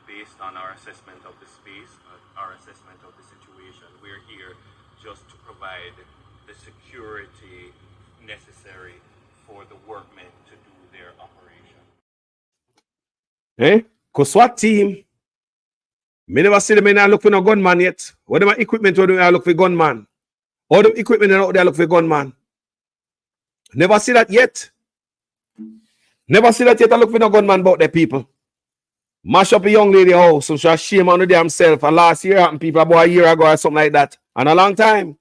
based on our assessment of the space, our assessment of the situation. We're here just to provide the security necessary for the workmen to do their operation. Eh? Because SWAT team, me never see them in there look for no gunman yet. What them equipment where they look for gunman? All the equipment out there look for gunman. Never see that yet. Never see that yet. I look for no gunman about the people. Mash up a young lady house, so she shame on the damn self. And last year happened people about a year ago or something like that. And a long time.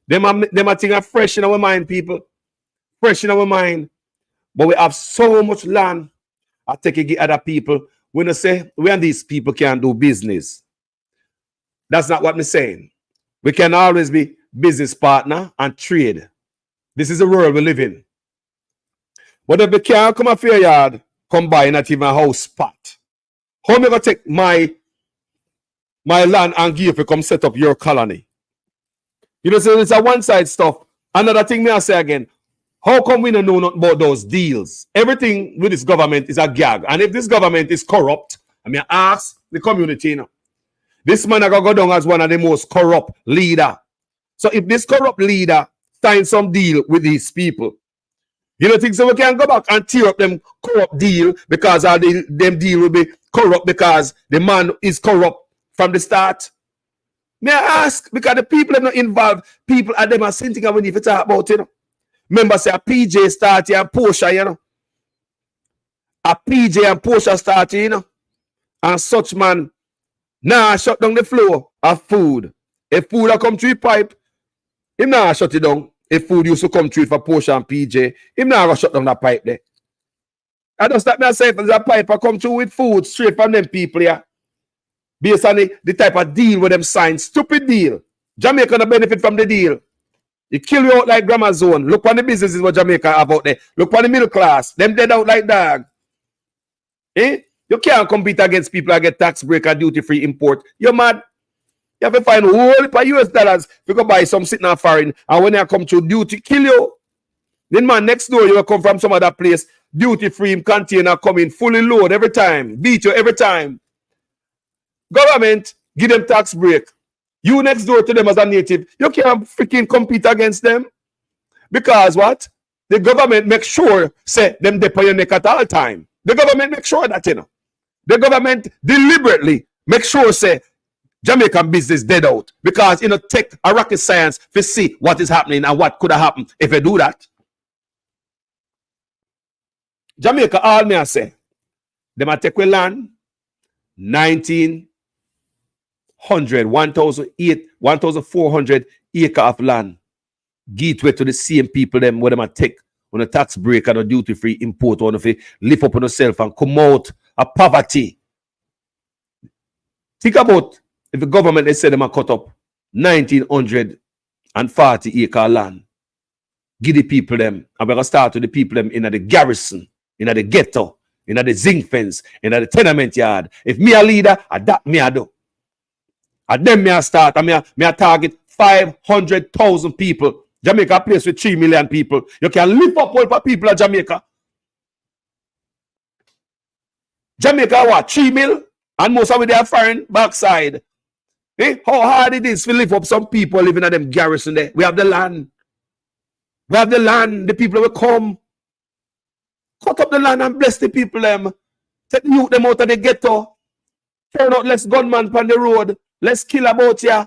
Them a thing are fresh in our mind, people. Fresh in our mind. But we have so much land. I take it other people. When I say when these people can't do business. That's not what I'm saying. We can always be business partner and trade. This is the world we live in. But if we can't come off your yard, come buy not even a house spot. How am I going to take my land and give you if you come set up your colony? You know, so it's a one-side stuff. Another thing may I say again, how come we don't know nothing about those deals? Everything with this government is a gag. And if this government is corrupt, I mean, ask the community, you know. This man is going to go down as one of the most corrupt leaders. So if this corrupt leader signs some deal with these people, you don't think so we can go back and tear up them corrupt deal because them deal will be corrupt because the man is corrupt from the start? May I ask? Because the people are not involved. People are them are sitting and we need to talk about it. You know? Remember, say a PJ start here and Porsche, you know. A PJ and Porsche start here, you know. And such man, now shut down the flow of food. If food come through pipe, him now shut it down. If food used to come through for Porsche and PJ, him now go shut down that pipe there. I don't start me say if there's a pipe come through with food straight from them people here. Based on the type of deal with them sign. Stupid deal. Jamaica no benefit from the deal. You kill you out like Grammar Zone. Look on the businesses what Jamaica have out there. Look on the middle class. Them dead out like dog. Eh? You can't compete against people that get tax break and duty-free import. You're mad. You have to find a whole heap of US dollars to go buy some sitting on foreign. And when you come to duty, kill you. Then man, next door you will come from some other place. Duty-free container coming fully load every time. Beat you every time. Government, give them tax break. You next door to them as a native, you can't freaking compete against them. Because what? The government make sure, say, them dip on your neck at all time. The government make sure that, you know. The government deliberately make sure, say, Jamaican business dead out. Because, you know, take a rocket science to see what is happening and what could have happened if they do that. Jamaica, all me I say, they might take away land, 1,400 acre of land. Gateway to the same people them where they might take on a tax break and a duty-free import on if you lift up on yourself and come out of poverty. Think about if the government they said they might cut up 1,940 acre land. Give the people them, and we're gonna start with the people them in the garrison, in the ghetto, in the zinc fence, in the tenement yard. If me a leader, that me a do. And then me a start, and me a target 500,000 people. Jamaica a place with 3 million people. You can lift up all the people of Jamaica. Jamaica what? 3 mil? And most of them are foreign backside. Eh? How hard it is to lift up some people living in them garrison there. We have the land. We have the land. The people will come. Cut up the land and bless the people them. Take the youth them out of the ghetto. Turn out less gunman on the road. Less kill about ya.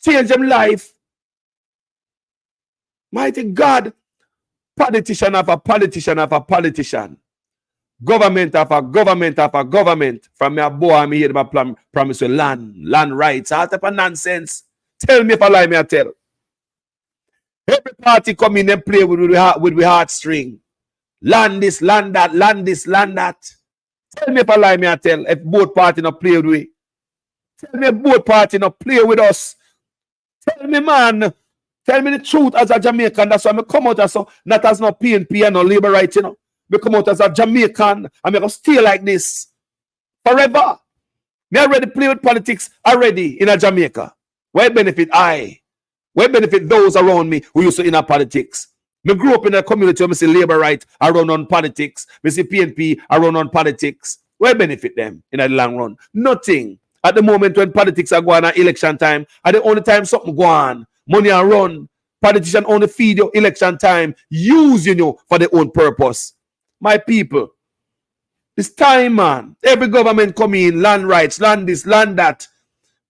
Change them life. Mighty God. Politician after politician after politician. Government after government after government. From me a boy, I hear them promise you land rights. All type of nonsense. Tell me if I lie, me I tell. Every party come in and play with the heartstring. Land this, land that, land this, land that. Tell me if I lie, me I tell. If both parties not play with we. Tell me if both parties not play with us. Tell me, man. Tell me the truth as a Jamaican. That's why I come out as so, not as no PNP and no labor rights, you know. I come out as a Jamaican and I'm going to stay like this forever. Me already play with politics already in a Jamaica. Where benefit I? Where benefit those around me who used to in a politics? Me grew up in a community where I see labor rights around on politics. Me see PNP around on politics. Where benefit them in the long run? Nothing. At the moment when politics are going on election time, at the only time something go on, money are run. Politicians only feed you election time, use you for their own purpose. My people, it's time, man. Every government come in, land rights, land this, land that.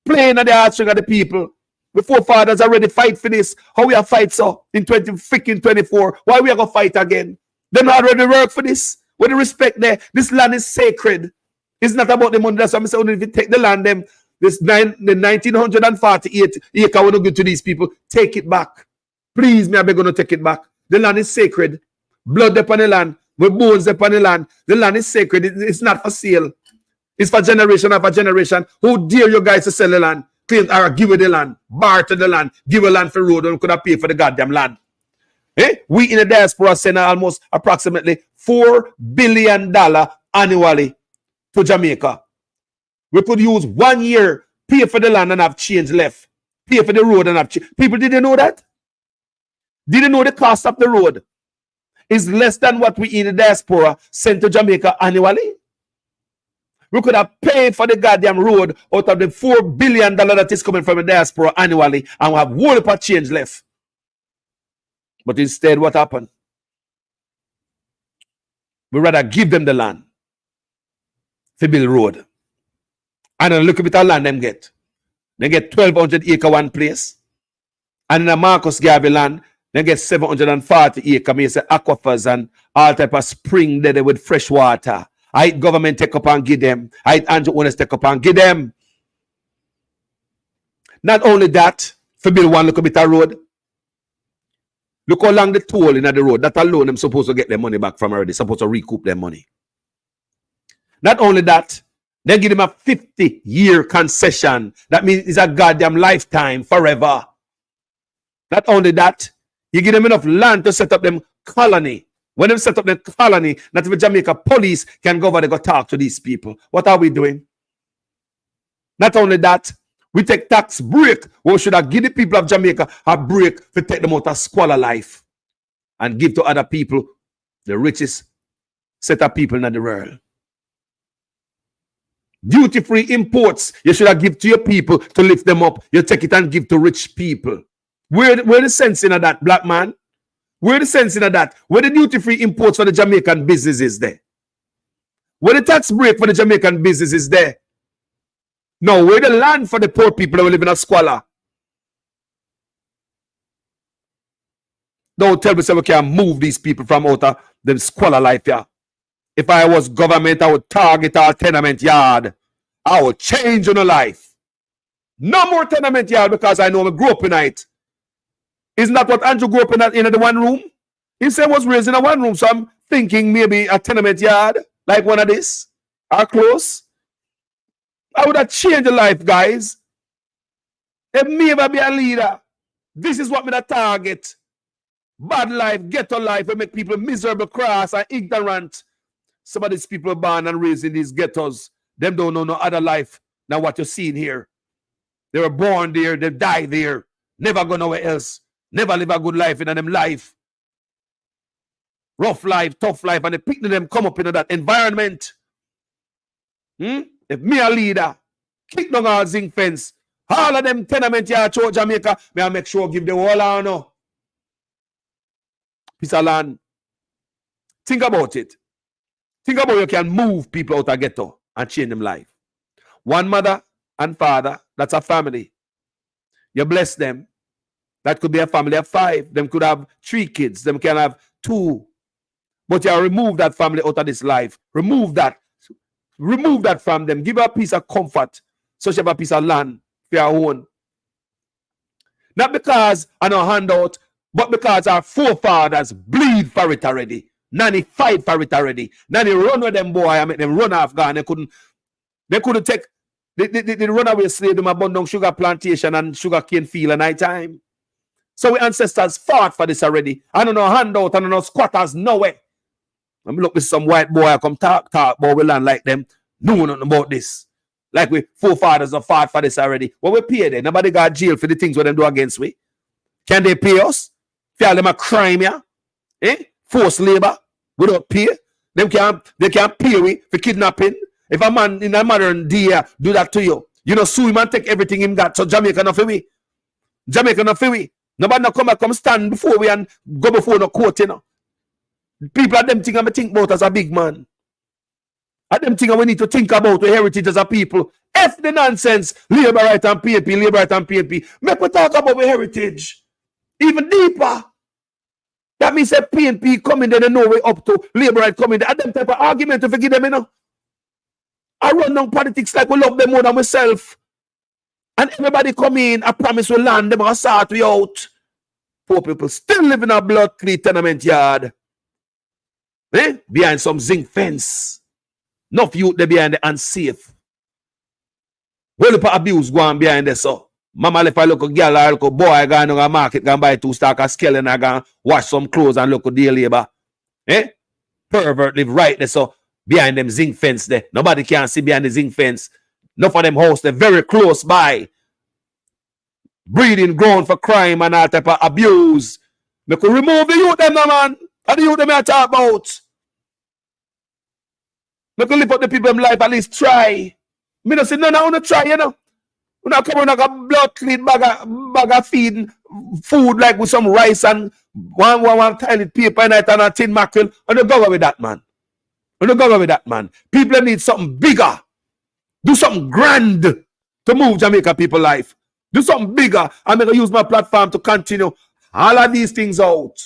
Playing at the heartstring of the people. The forefathers already fight for this. How we are fight so in 2024? Why we are going to fight again? They not already work for this. With the respect there, this land is sacred. It's not about the money. That's why I'm saying if you take the land, them, the 1948 acre want to give to these people, take it back. Please, me I beg you to take it back. The land is sacred. Blood upon the land. With bones upon the land. The land is sacred. It's not for sale. It's for generation after generation. Who dare you guys to sell the land? Claim or give you the land. Barter the land. Give a land for road and could have paid for the goddamn land. We in the diaspora send almost approximately $4 billion annually to Jamaica. We could use 1 year, pay for the land and have change left. Pay for the road and have change. People didn't know that? Didn't know the cost of the road is less than what we in the diaspora send to Jamaica annually. We could have paid for the goddamn road out of the $4 billion that is coming from the diaspora annually and we have whole heap of change left. But instead, what happened? We rather give them the land to build road. And then look at the land them get. They get 1,200 acre one place. And in the Marcus Garvey land, they get 740 acre, me say aquifers and all type of spring there with fresh water. I government take up and give them. I Andrew owners take up and give them. Not only that, for build one little bit of road. Look how long the toll in the road. That alone, them supposed to get their money back from already. Supposed to recoup their money. Not only that, they give them a 50-year concession. That means it's a goddamn lifetime, forever. Not only that, you give them enough land to set up them colony. When they set up the colony, not even Jamaica police can go over there go talk to these people. What are we doing? Not only that, we take tax break. We should have give the people of Jamaica a break to take them out of squalor life and give to other people, the richest set of people in the world. Duty-free imports, you should have give to your people to lift them up. You take it and give to rich people. Where the sense in that, black man? Where the sense in that? Where the duty-free imports for the Jamaican business is there? Where the tax break for the Jamaican business is there? No, where the land for the poor people who live in a squalor? Don't tell me so we can move these people from out of the squalor life here. If I was government, I would target our tenement yard. I would change on a life. No more tenement yard because I know I grew up in it. Isn't that what Andrew grew up in the one room? He said was raised in a one room, so I'm thinking maybe a tenement yard, like one of this, or close. I would have changed the life, guys. If me ever be a leader, this is what me the target. Bad life, ghetto life, will make people miserable, crass, and ignorant. Some of these people are born and raised in these ghettos. Them don't know no other life than what you're seeing here. They were born there, they die there. Never go nowhere else. Never live a good life in them life. Rough life, tough life, and the picking them come up into that environment. If me a leader, kick down our zinc fence, all of them tenement yard throughout Jamaica, may I make sure give them all honor. Piece of land. Think about it. Think about you can move people out of ghetto and change them life. One mother and father, that's a family. You bless them. That could be a family of 5. Them could have 3 kids. Them can have 2. But you remove that family out of this life. Remove that. Remove that from them. Give her a piece of comfort. So she have a piece of land for her own. Not because I know handout, but because our forefathers bleed for it already. Nanny fight for it already. Nanny run with them boy and make them run off gone. They couldn't take the runaway slave them abandon sugar plantation and sugar cane field at night time. So we ancestors fought for this already. I don't know handout, I don't know squatters, no way. Let me look with some white boy come talk about we land like them. Know nothing about this. Like we forefathers have fought for this already. What we pay them? Nobody got jail for the things what them do against we. Can they pay us? Feel them a crime, yeah? Forced labor without pay. They can't pay we for kidnapping. If a man in a modern day do that to you, you know, sue him and take everything him got. So Jamaica not for we. Jamaica not for we. Nobody not come stand before we and go before no court, you know. People are them thing I think about as a big man. Are them thing we need to think about the heritage as a people. F the nonsense, labor right and PNP, labor right and PNP. Make we talk about the heritage. Even deeper. That means that PNP coming there, they know way up to labor right coming there. And them type of argument to forgive them, you know. I run down politics like we love them more than myself. And everybody come in, I promise we land them, I sort we out. Poor people still live in a blood-clean tenement yard. Behind some zinc fence. Enough youth they behind the unsafe. Well, if abuse go on behind there, so. Mama left a local girl or a local boy going to the market, going to buy 2 stock of scale and going to wash some clothes and look at day labor. Pervert live right there, so behind them zinc fence there. Nobody can see behind the zinc fence. Enough of them house they're very close by. Breeding ground for crime and all type of abuse. We could remove the youth them, man. And the youth them I talk about. We could lift up the people in life, at least try. Me don't say no, I want to try, you know. We not come on like a blood clean bag of feeding food like with some rice and one tiny paper and a tin mackerel. And don't go with that, man. And don't go with that, man. People need something bigger. Do something grand to move Jamaica people life. Do something bigger. I'm going to use my platform to continue all of these things out.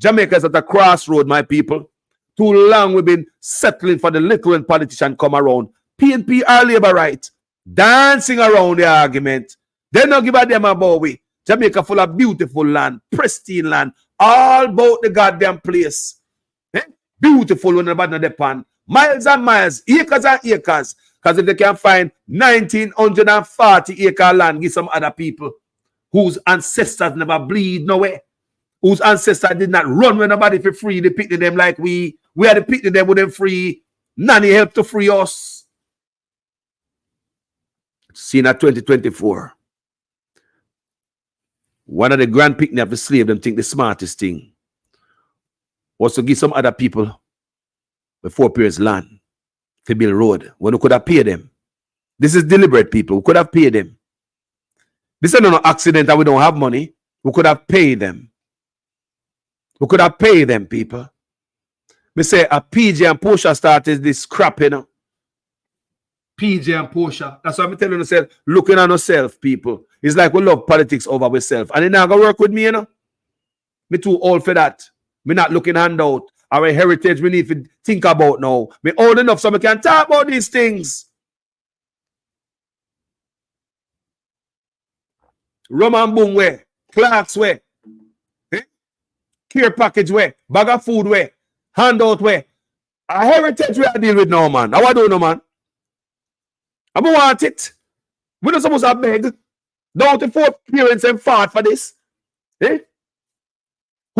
Jamaica is at a crossroad, my people. Too long we've been settling for the little when politicians come around. PNP are labor right. Dancing around the argument. They don't give a damn about we. Jamaica full of beautiful land, pristine land, all about the goddamn place. Beautiful when nobody depend. Miles and miles, acres and acres. Because if they can find 1,940 acre land, give some other people whose ancestors never bleed nowhere, whose ancestors did not run when nobody for free, they picked them like we had to pick them with them free. Nanny helped to free us. Seen at 2024. One of the grand picnic of the slave, them think the smartest thing was to give some other people the 4 periods land to build road when we could have paid them. This is deliberate, people. We could have paid them. This is not an accident that we don't have money. We could have paid them. We could have paid them, people. Me say a PJ and Portia started this crap, you know. PJ and Portia. That's what I'm telling yourself. Looking at yourself, people. It's like we love politics over ourselves. And it not gonna work with me, you know. Me too old for that. Me not looking handout. Our heritage we need to think about now. Me old enough so we can talk about these things. Roman boom way. Clark's way. Care package way. Bag of food way. Handout way. Our heritage we are deal with now, man. How I do no, man? I want it. We're not supposed to beg. Down to 4 parents and fought for this. Who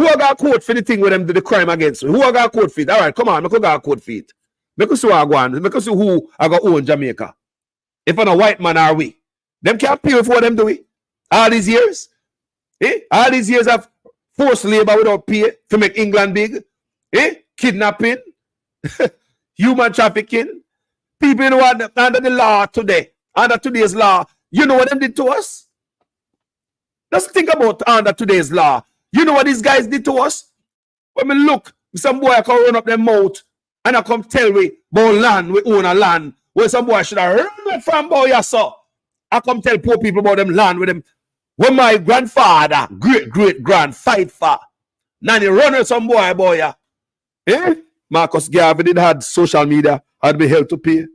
I got caught for the thing with them do the crime against me? Who I got caught for it? All right, come on, I got caught for it. Make us see what I go on. Make us see who I got own Jamaica. If I'm a white man, are we? Them can't pay for them, do we? All these years? All these years of forced labor without pay to make England big? Kidnapping? Human trafficking? People in under the law today, under today's law, you know what them did to us? Just think about under today's law. You know what these guys did to us? When we look Some boy come run up their mouth and I come tell we about land, we own a land. Where some boy should have run from boy, yes, sir. I come tell poor people about them land with them. When my grandfather, great-great-grand fight for. Now they run with some boy, yeah. Eh? Marcus Garvey did had social media, had be held to pay.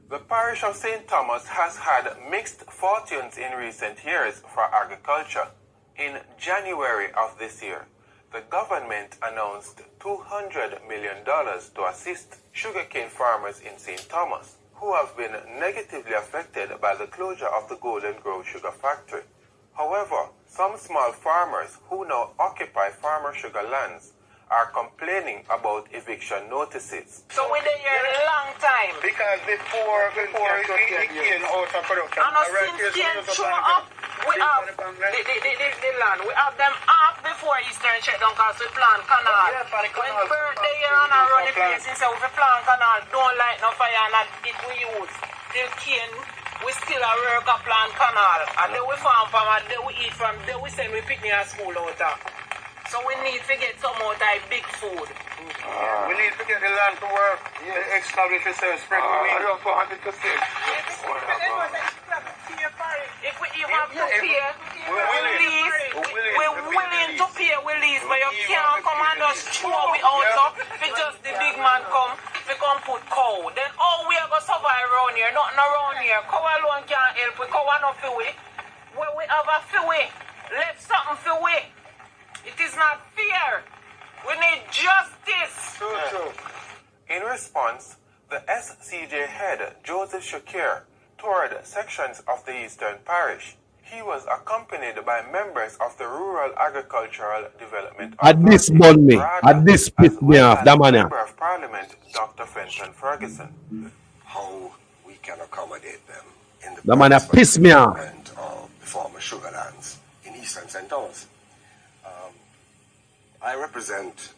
The parish of St. Thomas has had mixed fortunes in recent years for agriculture. In January of this year, the government announced $200 million to assist sugarcane farmers in St. Thomas, who have been negatively affected by the closure of the Golden Grove Sugar Factory. However, some small farmers who now occupy farmer sugar lands are complaining about eviction notices. So we're there a long time. Because before it came out of production. And since cane show up, we have the land. We have them off before Eastern shutdown because we plant canal. When birthday year and I run the place, instead we plant canal, don't light no fire and it we use. Till cane, we still a work a plant canal. And then we farm from and then we eat from, then we send we picnic at school out there. So we need to get some out of big food. We need to get the land to work. Establish yourself, spread the wings. If we even have to pay, we're willing to pay we lease, but you can't come and just throw we out if just the big man come, we come put cow. Then we are going to survive around here, nothing around here. Cow alone can't help, we cow not for we. When we have a for we, let something for we. It is not fair. We need justice. True. In response, the SCJ head, Joseph Shakir, toured sections of the Eastern Parish. He was accompanied by members of the Rural Agricultural Development At this bun me, at this pit me off, that man. Member of Parliament, Dr. Fenton Ferguson. How we can accommodate them in the That man piss me off. of the former sugar lands in Eastern St. Thomas. I represent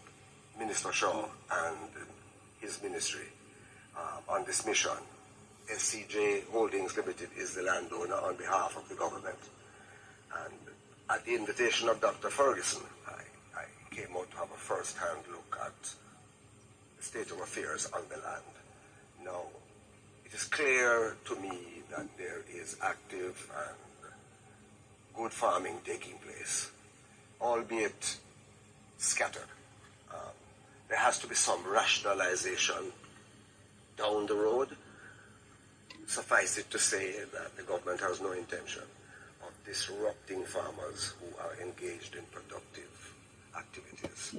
Minister Shaw and his ministry on this mission. SCJ Holdings Limited is the landowner on behalf of the government. And at the invitation of Dr. Ferguson, I came out to have a first-hand look at the state of affairs on the land. Now, it is clear to me that there is active and good farming taking place, albeit scattered. There has to be some rationalization down the road. Suffice it to say that the government has no intention of disrupting farmers who are engaged in productive activities.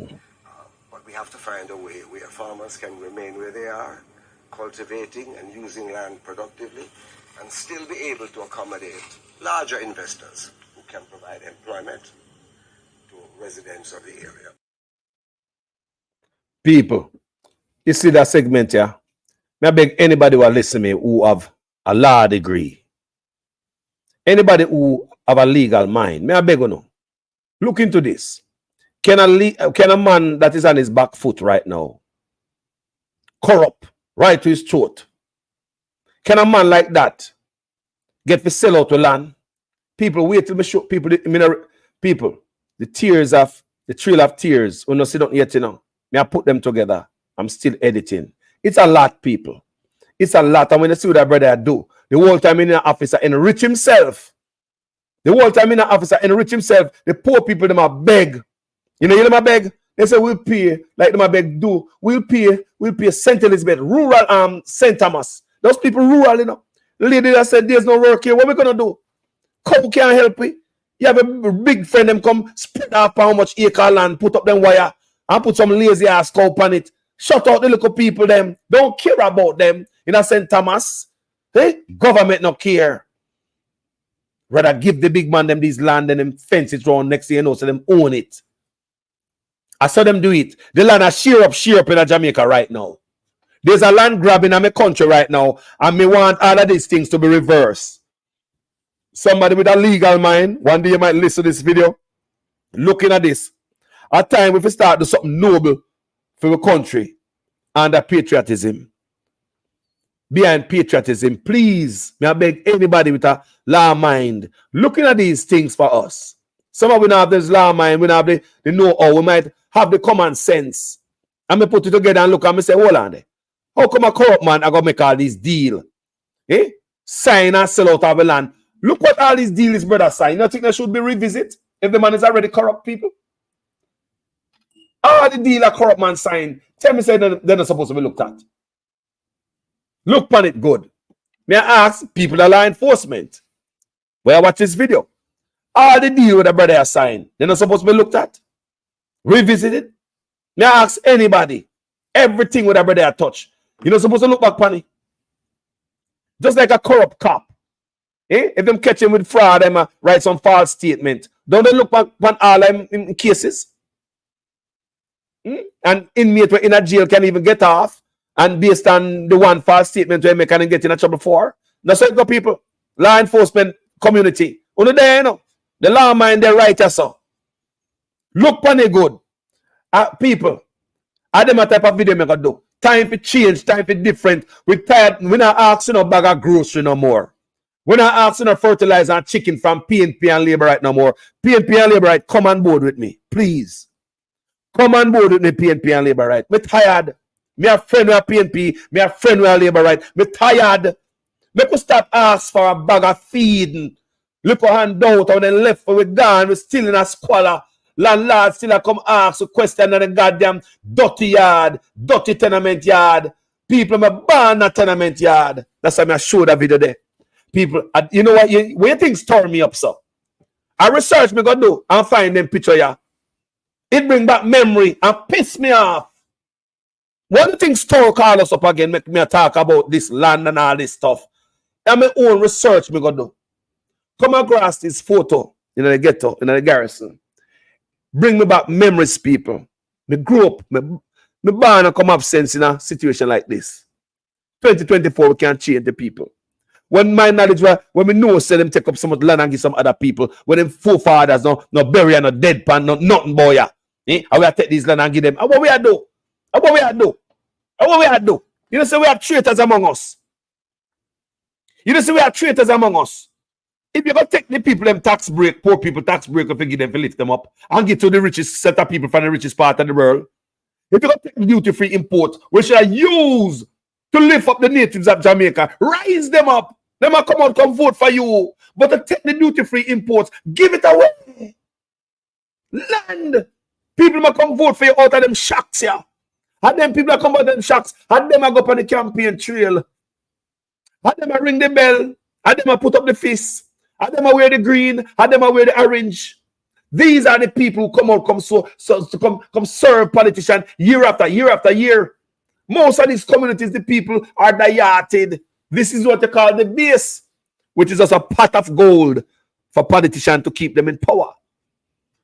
But we have to find a way where farmers can remain where they are, cultivating and using land productively, and still be able to accommodate larger investors who can provide employment to residents of the area. People, you see that segment here? I beg anybody who are listening who have a law degree, anybody who have a legal mind, I beg you know, look into this. Can a man that is on his back foot right now corrupt right to his throat? Can a man like that get to sell out the land? People, wait till me show people, people, the trail of tears, when you see don't yet, you know, I put them together. I'm still editing. It's a lot, people. It's a lot. And when you see what that brother do, the whole time in the officer enrich himself. The whole time in the officer enrich himself. The poor people, them are beg. You know them are beg? They say we'll pay, like them are beg do. We'll pay St. Elizabeth, rural St. Thomas. Those people rural, you know. The lady that said there's no work here, what we gonna do? Cow can't help it. You have a big friend, them come split up how much acre land, put up them wire, and put some lazy ass cow on it. Shut out the little people, them. Don't care about them in a St. Thomas. Hey, government not care. Rather give the big man them these land and them fence it round next year, you know, so them own it. I saw them do it. The land are sheer up in Jamaica right now. There's a land grab in my country right now, and me want all of these things to be reversed. Somebody with a legal mind, one day you might listen to this video, looking at this. At time, if we start to do something noble for the country and patriotism, behind patriotism, please, may I beg anybody with a law mind, looking at these things for us. Some of we don't have this law mind, we don't have the know-how, we might have the common sense And me put it together and look and me say, hold on there. How come a corrupt man I gonna make all these deal? Eh? Sign and sell out of the land. Look what all these deals brother sign. You think they should be revisited if the man is already corrupt people? All the deal a corrupt man signed. Tell me say they're not supposed to be looked at. Look on it good. May I ask people that law enforcement? Where I watch this video. All the deal with the brother has signed. They're not supposed to be looked at. Revisited. May I ask anybody. Everything with a brother touch. You're not supposed to look back on it. Just like a corrupt cop. Eh? If them catch him with fraud, them write some false statement. Don't they look back on all them cases? And inmate in a jail can even get off. And based on the one false statement we make and get in trouble for. That's how it go, people. Law enforcement community. Only there, you know. The law mind they right so. Look on it good. People. I them a type of video make a do. Time for change, time for different. We tired. We not asking no bag of grocery no more. We're not asking no fertilizer and chicken from PNP and Labour right no more. PNP and Labour right, come on board with me, please. Come on board with me, PNP and Labour right. Me tired. Me a friend with PNP. Me a friend with Labour right. Me tired. Me could stop ask for a bag of feeding. Look a hand out and then left for we gone. We still in a squalor. Landlord still a come ask a question on the goddamn dirty yard, dirty tenement yard. People me born a tenement yard. That's why I show that video there. People, you know what? When things turn me up, so I research me go do and find them picture ya. It bring back memory and piss me off. One thing store call us up again, make me talk about this land and all this stuff. And my own research me go do. Come across this photo in the ghetto, in the garrison. Bring me back memories, people. Me grew up, me born and come up sense in a situation like this. 2024, we can't change the people. When my knowledge, when we know, say them take up some of the land and give some other people, when them forefathers no bury and no dead pan, no nothing boy. Eh? How we take these land and give them? How what we do? How what we do? How what we do? You know, say we have traitors among us. You know, say we have traitors among us. If you go take the people them tax break, poor people tax break, if you give them to lift them up and get to the richest set of people from the richest part of the world. If you go take the duty-free import, which I use to lift up the natives of Jamaica, rise them up. Them will come out, come vote for you. But to take the duty-free imports, give it away. Land. People will come vote for you out of them shacks here. And then people will come out of them shacks. And them will go up on the campaign trail. And them will ring the bell. And them will put up the fist. And them will wear the green. And them will wear the orange. These are the people who come out, come serve politicians year after year after year. Most of these communities, the people are dieted. This is what they call the base, which is just a pot of gold for politicians to keep them in power.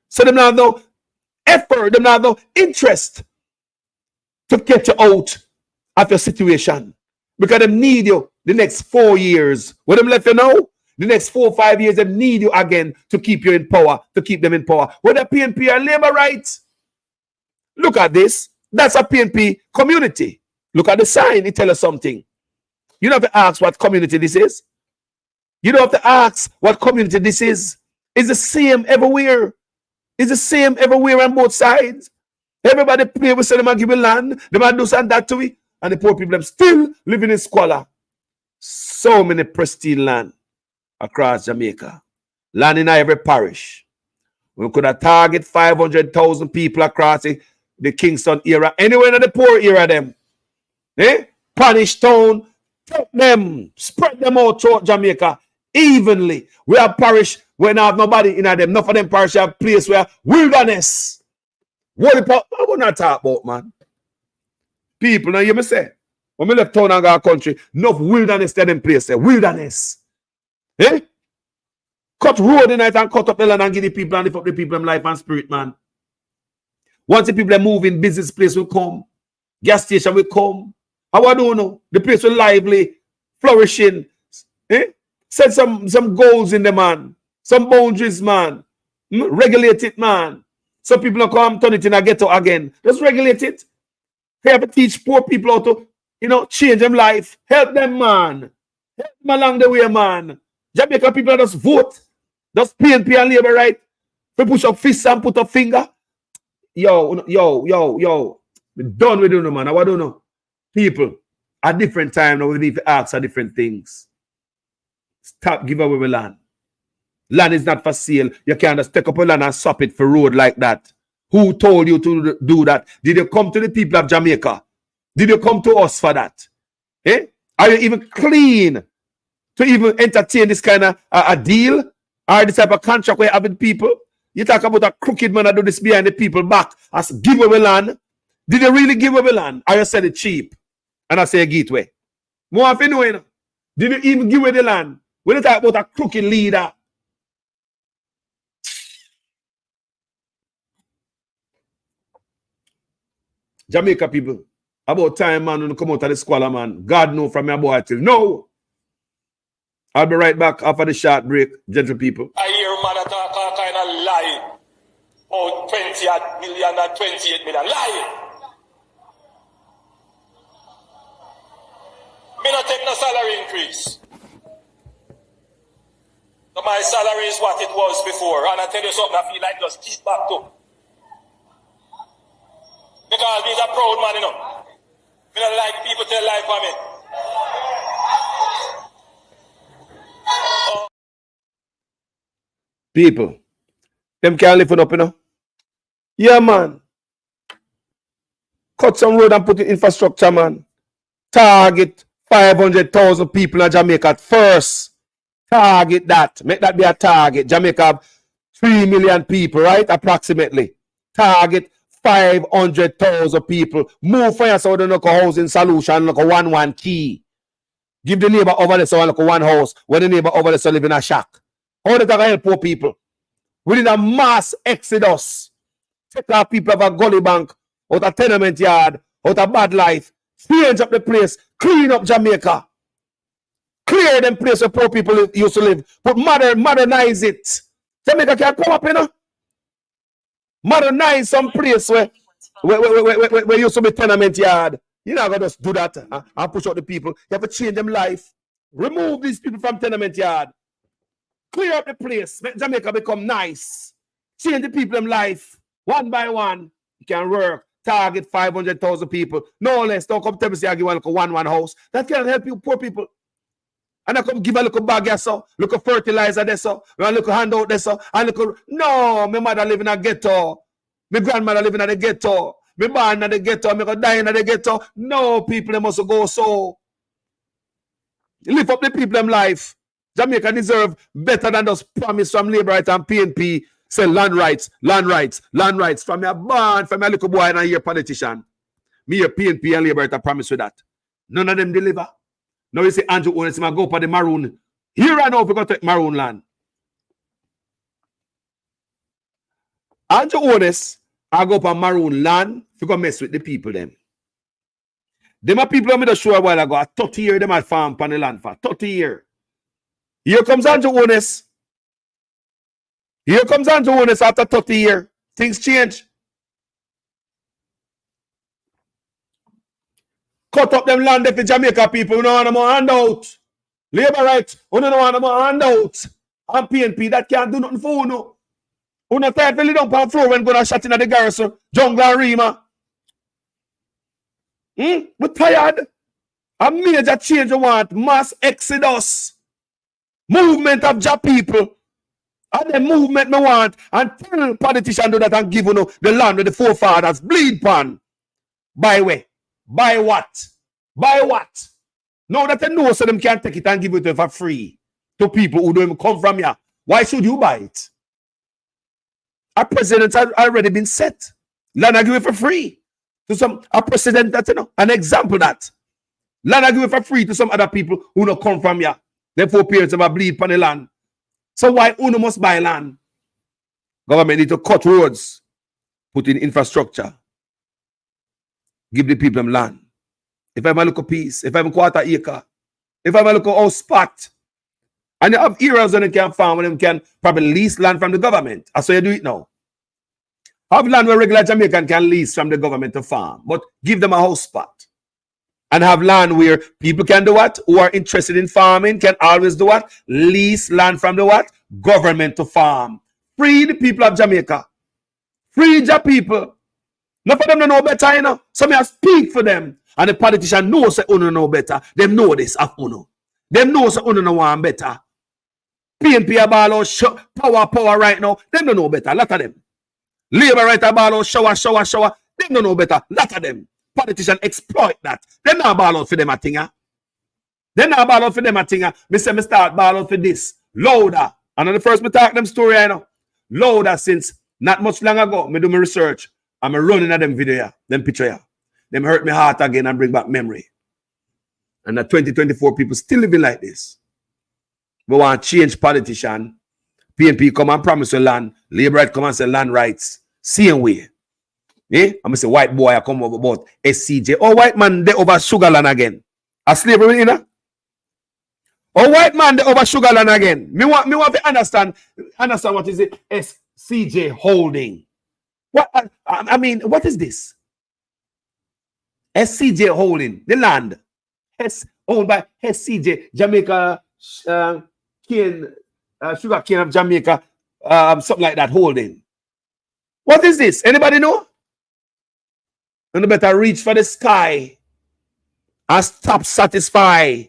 So them have no effort, them have no interest to get you out of your situation. Because they need you the next 4 years. When them left you now, the next 4 or 5 years, they need you again to keep you in power, to keep them in power. Whether PNP or Labour rights. Look at this. That's a PNP community. Look at the sign. It tells us something. You don't have to ask what community this is. You don't have to ask what community this is. It's the same everywhere. It's the same everywhere on both sides. Everybody play with them and give you land. They might do something that to it. And the poor people them still living in squalor. So many pristine land across Jamaica. Land in every parish. We could have target 500,000 people across the Kingston era. Anywhere in the poor era them. Eh? Punish town. Take them, spread them out throughout Jamaica evenly. We have parish where not have nobody in them. Enough of them parish have place where wilderness. What we not talk about, man? People, now you me say, when we left town and go country, enough wilderness to them place there. Wilderness. Eh? Cut road in night and cut up the land and give the people and lift up the people in life and spirit, man. Once the people move in, business place will come. Gas station will come. How I don't know. The place will lively, flourishing. Eh? Set some goals in the man. Some boundaries, man. Regulate it, man. Some people don't come turn it in a ghetto again. Just regulate it. We have to teach poor people how to, change them life. Help them, man. Help them along the way, man. Jamaica people just vote. Just PNP and Labour, right? We push up fist and put up finger. Yo. We're done with you, man. I don't know. People, at different time now, we need to ask for different things. Stop give away land. Land is not for sale. You can't just take up a land and swap it for road like that. Who told you to do that? Did you come to the people of Jamaica? Did you come to us for that? Eh? Are you even clean to even entertain this kind of a deal? Or this type of contract where having people? You talk about a crooked man that do this behind the people back as give away land. Did you really give away land? Or you sell it cheap? And I say a gateway. More of you know, you know. Did you even give away the land? When you talk about a crooked leader. Jamaica people, about time, man, when you come out of the squalor, man. God know from your boy till no. I'll be right back after the short break, gentle people. I hear man that talk all kind of lie. Oh, 20 million and 28 million. Lie. Me not take no salary increase. So my salary is what it was before. And I tell you something, I feel like just keep back to. Because he's a proud man, you know. Me don't like people tell lie for me. People, them can't live it up, you know. Yeah, man. Cut some road and put in infrastructure, man. Target 500,000 people in Jamaica at first. Target that. Make that be a target. Jamaica have 3 million people, right? Approximately. Target 500,000 people. Move for yourself with a housing solution, like a 1-1 key. Give the neighbor over there so like a one house, when the neighbor over there so live in a shack. How does that help poor people? We need a mass exodus. Take our people of a gully bank, out a tenement yard, out a bad life. Change up the place. Clean up Jamaica. Clear them place where poor people used to live. But modernize it. Jamaica can come up, you know. Modernize some place where used to be tenement yard. You're not going to just do that and push out the people. You have to change them life. Remove these people from tenement yard. Clear up the place. Make Jamaica become nice. Change the people in life. One by one. You can work. Target 500,000 people. No less. Don't come tell me say I give one little 1-1 house. That can help you poor people. And I come give a little bag so, little fertilizer there so, a little handout there so, and little. No, my mother live in a ghetto. My grandmother live in a ghetto. Me born in the ghetto, me go die in the ghetto. No, people, they must go so. Lift up the people in life. Jamaica deserve better than those promise from Labour Right and PNP. Say land rights, land rights, land rights. From your barn, from your little boy and your politician. Me, your PNP and Labour Right promise with that. None of them deliver. Now you say Andrew Ones, I go for the maroon. Here I know if we go take maroon land. Andrew Ones, I go for maroon land if you go mess with the people them. Them are people who made a show a while ago. A 30 years them at farm on the land for 30 years. Here comes Andrew Ones. Here comes Andrew Ones after 30 years. Things change. Cut up them land if the Jamaica people we don't want more handout. Labour Right, we don't want more handout. And PNP that can't do nothing for you. No. Who not tired to lay down on the floor when gonna shut in at the garrison, Jungle and Rima. We're tired. A major change we want. Mass exodus. Movement of job people. And the movement we want. And tell politicians do that and give you the land with the forefathers. Bleed pan. By way. By what? By what? Now that they know so them can't take it and give it for free to people who don't even come from here. Why should you buy it? A president has already been set. Land I give it for free to some a president that an example that. Land I give it for free to some other people who don't come from here. Therefore, parents have a bleed upon the land. So why Uno must buy land? Government need to cut roads, put in infrastructure, give the people them land. If I have a little piece, if I have a quarter acre, if I have a little house spot, and you have areas when you can farm, when you can probably lease land from the government. That's how you do it now. Have land where regular Jamaican can lease from the government to farm, but give them a house spot. And have land where people can do what? Who are interested in farming can always do what? Lease land from the what? Government to farm. Free the people of Jamaica. Free your people. None of them don't know better, you know. So I speak for them. And the politician knows that Uno know better. Them know this of Uno. Them know that Uno know one better. PNP about power right now. Them don't know better. A lot of them. Labor right about shower. Them don't know better. A lot of them. Politicians exploit that. Them not ball out for them a thing. Them not ball out for them a thing. Me say me start ball out for this. Louder. And on the first me talk them story, I know. Louder since not much long ago. Me do my research. I'm running at them video, them picture. Them hurt my heart again and bring back memory. And the 2024 people still living like this. We want to change politician. PNP come and promise you land. Labor right come and say land rights. Same way. Eh? I'm going to say white boy I come over about SCJ. Oh, white man they over Sugarland again. A slavery, you know? Oh, white man they over Sugarland again. Me want to understand what is it? SCJ holding. What I mean, what is this? SCJ holding the land. Owned by SCJ, Jamaica cane, sugar cane of Jamaica, something like that holding. What is this? Anybody know? And you better reach for the sky and stop satisfy.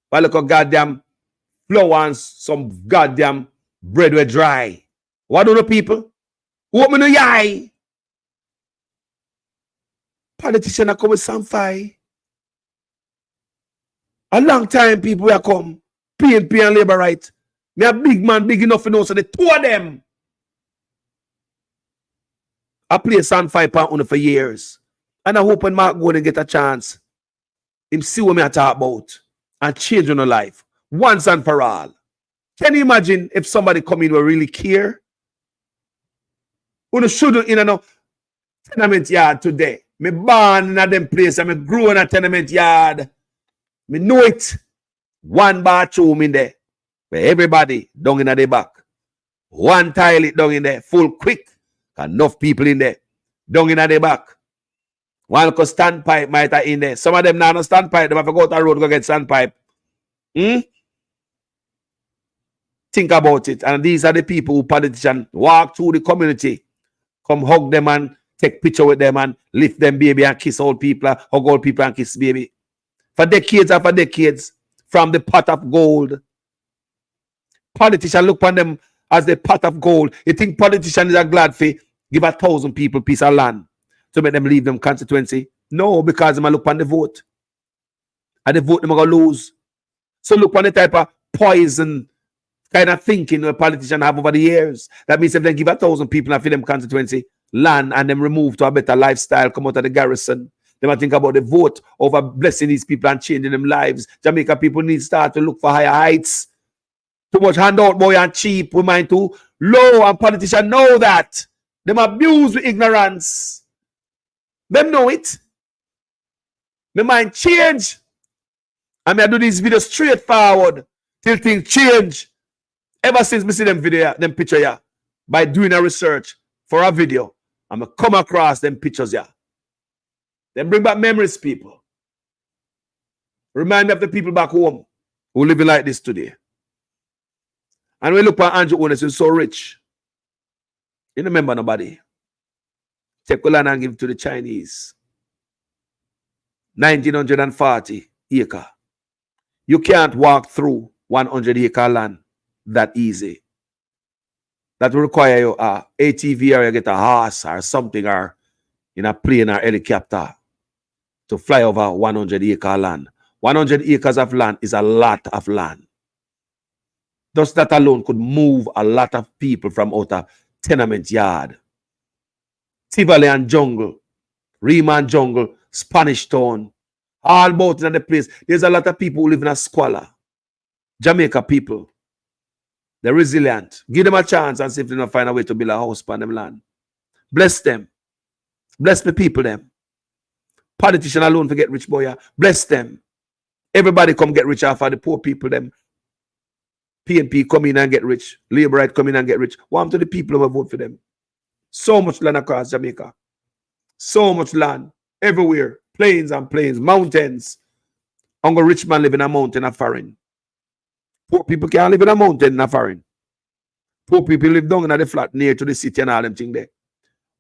But look at goddamn flour and some goddamn bread were dry. What do the people? Open the eye. Politicians are coming some fight. A long time people will come. PNP and Labour right. Me a big man, big enough to know, so the two of them. I play Sandfire on for years. And I hope when Mark Gordon get a chance, him see what me I talk about and change on life. Once and for all. Can you imagine if somebody come in will really care? Who shouldn't in a tenement yard today. Me born in them place and me grew in a tenement yard. Me know it. One bathroom in there. Where everybody down in the back. One toilet down in there. Full quick. Enough people in there. Down in the back. One standpipe might have in there. Some of them now no standpipe. They have to go to the road to go get standpipe. Think about it. And these are the people who politicians walk through the community. Come hug them and take picture with them and lift them baby and kiss old people, hug old people and kiss baby. For decades after decades, from the pot of gold. Politicians look upon them as the pot of gold. You think politicians are glad for give 1,000 people a piece of land to make them leave them constituency? No, because they look upon the vote. And the vote they're going to lose. So look upon the type of poison kind of thinking a politician have over the years. That means if they give 1,000 people and feed them constituency land and them remove to a better lifestyle, come out of the garrison, they might think about the vote over blessing these people and changing them lives. Jamaica people need to start to look for higher heights. Too much handout boy and cheap. We mind too low, and politicians know that. Them abuse with ignorance. Them know it. My mind change. I mean, I do this video straightforward till things change. Ever since me see them video, them picture yeah, by doing a research for a video, I'm come across them pictures yeah. Then bring back memories, people. Remind me of the people back home who living like this today. And we look at Andrew Ones, who's so rich. You remember nobody. Take land and give it to the Chinese. 1940 acre. You can't walk through 100 acre land that easy. That will require you ATV or you get a horse or something or in a plane or helicopter to fly over 100 acre land. 100 acres of land is a lot of land. Just that alone could move a lot of people from out of tenement yard. Tivoli and jungle, Riemann jungle, Spanish town, all about in the place. There's a lot of people who live in a squalor. Jamaica people. They're resilient. Give them a chance and see if they don't find a way to build a house on them land. Bless them. Bless the people them. Politician alone to get rich boy. Yeah. Bless them. Everybody come get rich after the poor people them. PNP come in and get rich. Labour right come in and get rich. What to the people who vote for them? So much land across Jamaica. So much land. Everywhere. Plains and plains. Mountains. Uncle rich man live in a mountain of foreign. Poor people can't live in a mountain in a foreign. Poor people live down in the flat near to the city and all them things there.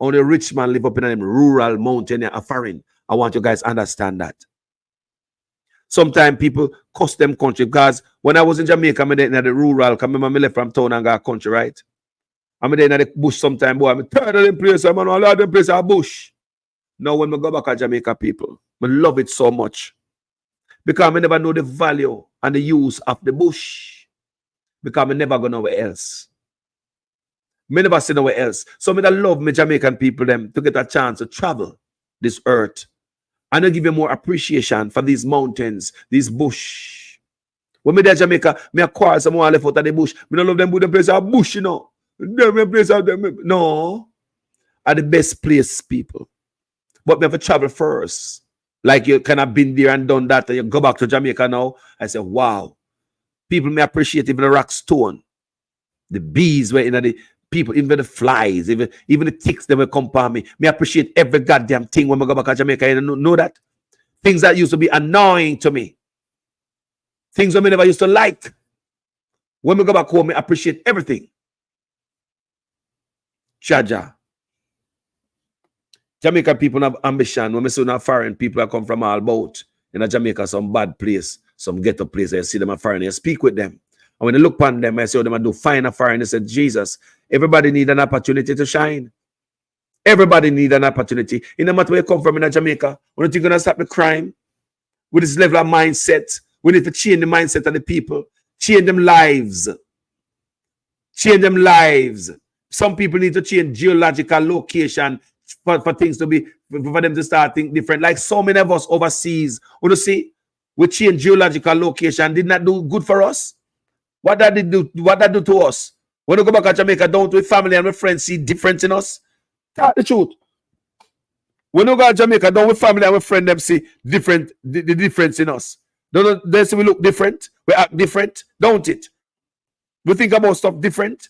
Only rich man live up in a rural mountain a foreign. I want you guys to understand that. Sometimes people cuss them country because when I was in Jamaica, I'm in the rural, because I left from town and got country, right? I'm in the bush sometime, boy. I'm tired of them place. I'm all of them place a bush. Now when I go back to Jamaica, people, I love it so much. Because I never know the value and the use of the bush. Because I never go nowhere else. I never see nowhere else. So I love my Jamaican people them to get a chance to travel this earth. And I give you more appreciation for these mountains, these bush. When I there Jamaica, I acquire someone left out of the bush. I don't love them with the place of bush, you know. No. Are the best place, people. But we have to travel first. Like you kind of been there and done that, and you go back to Jamaica now. I say, wow. People may appreciate even the rock stone. The bees were in the people, even the flies, even the ticks that will come upon me. Me appreciate every goddamn thing when I go back to Jamaica. You know that? Things that used to be annoying to me. Things that I never used to like. When we go back home, I appreciate everything. Jaja. Jamaican people have ambition. When we see foreign people that come from all about in Jamaica, some bad place, some ghetto place, I see them a foreign, I speak with them. And when I look upon them, I see them do fine a foreign. I said, Jesus, everybody need an opportunity to shine. Everybody need an opportunity. In no matter where you come from in Jamaica, when you're going to stop the crime, with this level of mindset, we need to change the mindset of the people. Change them lives. Change them lives. Some people need to change geological location for things to be, for them to start thinking different. Like so many of us overseas, you see, we change geological location. Did not do good for us. What that did do? What that do to us? When we go back to Jamaica, don't with family and with friends see difference in us? Tell the truth. When we go to Jamaica, don't with family and with friends them see different the difference in us. Don't they see we look different? We act different, don't it? We think about stuff different.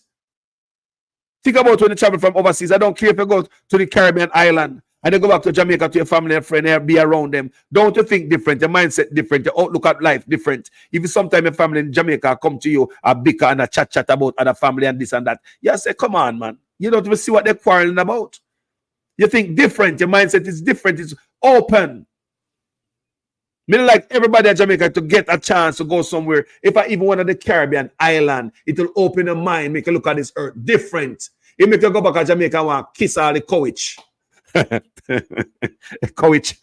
Think about when you travel from overseas. I don't care if you go to the Caribbean island and you go back to Jamaica to your family and friend and be around them. Don't you think different? Your mindset different. Your outlook at life different. If sometimes your family in Jamaica come to you a bicker and a chat about other family and this and that, you say, come on, man. You don't even see what they're quarreling about. You think different. Your mindset is different. It's open. Me like everybody in Jamaica to get a chance to go somewhere. If I even want to the Caribbean island, it will open your mind, make you look at this earth different. It make you go back to Jamaica and want to kiss all the coach. Coach.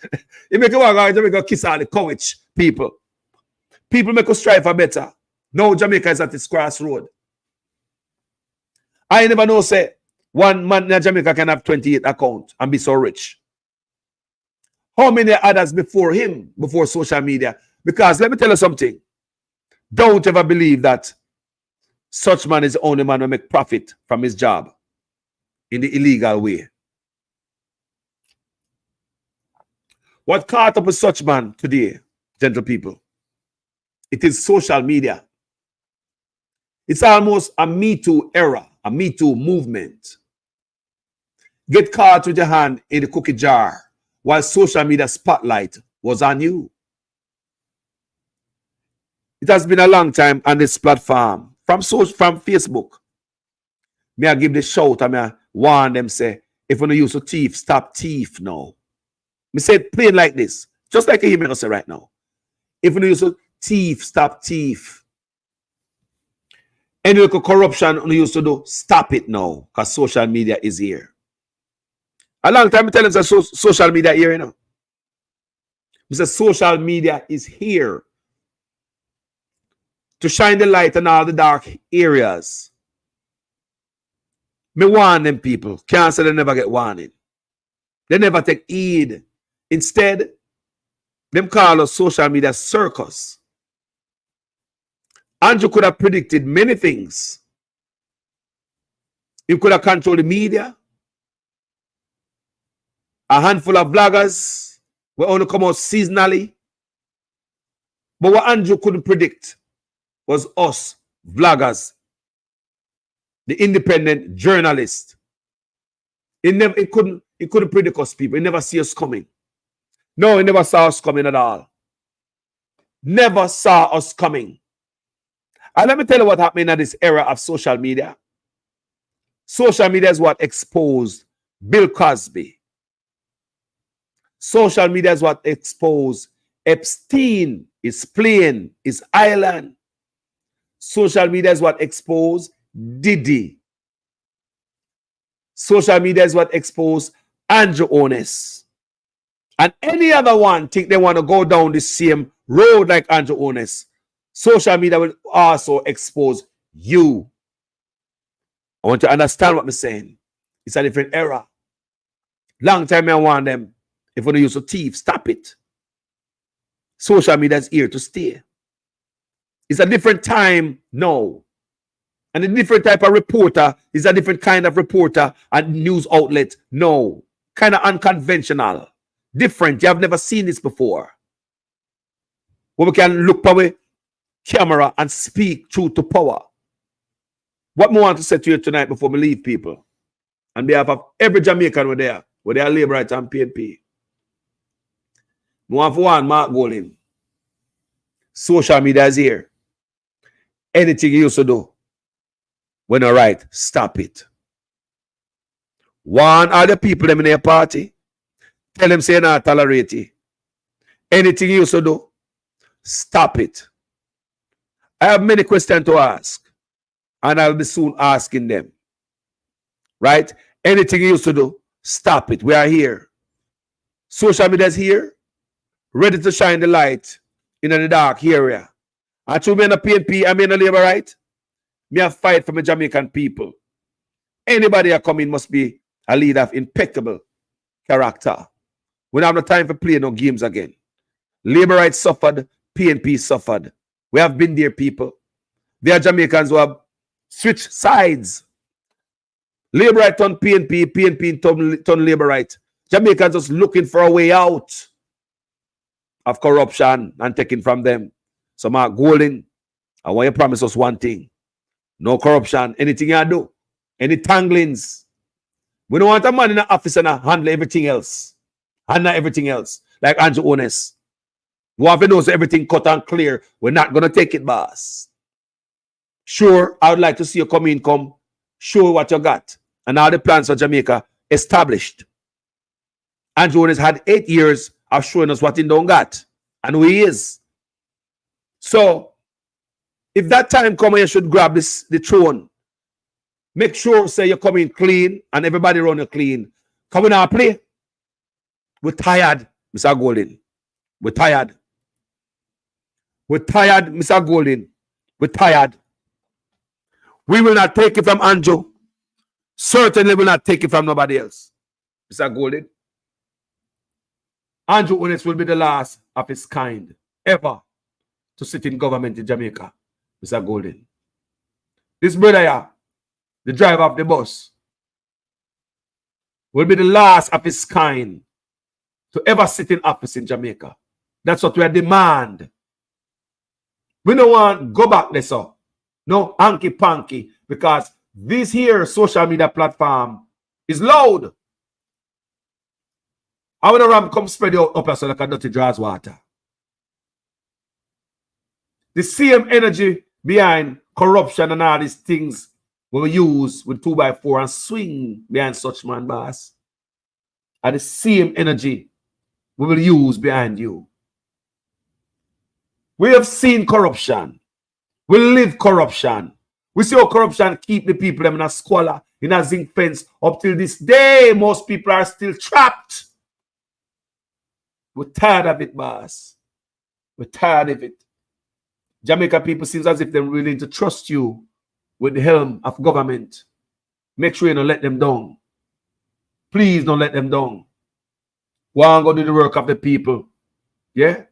It make you go back to Jamaica kiss all the coach people. People make us strive for better. No, Jamaica is at its crossroad. I never know say one man in Jamaica can have 28 accounts and be so rich. How many others before him, before social media? Because let me tell you something. Don't ever believe that such man is the only man who make profit from his job in the illegal way. What caught up with such man today, gentle people? It is social media. It's almost a Me Too era, a Me Too movement. Get caught with your hand in the cookie jar while social media spotlight was on you. It has been a long time on this platform. From Facebook. May I give the shout and may I warn them say, if you don't use a thief, stop thief now. Me say it plain like this. Just like you hear me say right now. If you don't use a thief, stop thief. Any little corruption you used to do, stop it now. Because social media is here. A long time I tell them that social media here, you know. Because social media is here to shine the light on all the dark areas. Me warn them people. Can't say they never get warning. They never take heed. Instead, them call us social media circus. Andrew could have predicted many things. He could have controlled the media. A handful of bloggers will only come out seasonally. But what Andrew couldn't predict was us, vloggers, the independent journalists. He couldn't predict us people. He never see us coming. No, he never saw us coming at all. Never saw us coming. And let me tell you what happened in this era of social media. Social media is what exposed Bill Cosby. Social media is what exposed Epstein, his plane, his island. Social media is what exposed Diddy. Social media is what exposed Andrew Ones. And any other one think they want to go down the same road like Andrew Ones. Social media will also expose you. I want you to understand what I'm saying. It's a different era. Long time I want them. If you use a thief, stop it. Social media is here to stay. It's a different time now. And a different type of reporter is a different kind of reporter and news outlet. No. Kind of unconventional. Different. You have never seen this before. Where we can look away camera and speak truth to power. What I want to say to you tonight before we leave, people, on behalf of every Jamaican where they are labor right and PNP. I want for one, Mark Golding. Social media is here. Anything you used to do, when you're right, stop it. Warn all the people them in their party. Tell them say not tolerate it. Anything you used to do, stop it. I have many questions to ask, and I'll be soon asking them. Right? Anything you used to do, stop it. We are here. Social media is here, ready to shine the light in the dark area. And to me in the PNP, I mean the labor right. Me a fight for my Jamaican people. Anybody that come in must be a leader of impeccable character. We don't have no time for playing no games again. Labor rights suffered, PNP suffered. We have been there, people. There are Jamaicans who have switched sides. Labor right on PNP, PNP turn labor right. Jamaicans just looking for a way out of corruption and taking from them. So Mark Golding, I want you to promise us one thing. No corruption. Anything you do. Any tanglings. We don't want a man in the office and handle everything else. Handle everything else. Like Andrew Ones. We have to know so everything cut and clear. We're not going to take it, boss. Sure, I would like to see you come. Show what you got. And all the plans for Jamaica established. Andrew Ones had 8 years of showing us what he don't got. And who he is. So, if that time comes, you should grab the throne. Make sure, say, you're coming clean and everybody around you clean. Come on, play. We're tired, Mr. Golding. We're tired. We're tired, Mr. Golding. We're tired. We will not take it from Andrew. Certainly will not take it from nobody else. Mr. Golding. Andrew Ones will be the last of his kind ever to sit in government in Jamaica. Mr. Golding. This brother here, the driver of the bus, will be the last of his kind to ever sit in office in Jamaica. That's what we demand. We don't want to go back there, so. No hanky-panky, because this here social media platform is loud. I want to ram come spread it up so like a dirty draws water. The same energy behind corruption and all these things we use with 2x4 and swing behind such man, boss. And the same energy we will use behind you. We have seen corruption. We live corruption. We see how corruption keep the people in a squalor, in a zinc fence. Up till this day, most people are still trapped. We're tired of it, boss. We're tired of it. Jamaica people seems as if they're willing to trust you with the helm of government. Make sure you don't let them down. Please don't let them down. Go go do the work of the people. Yeah?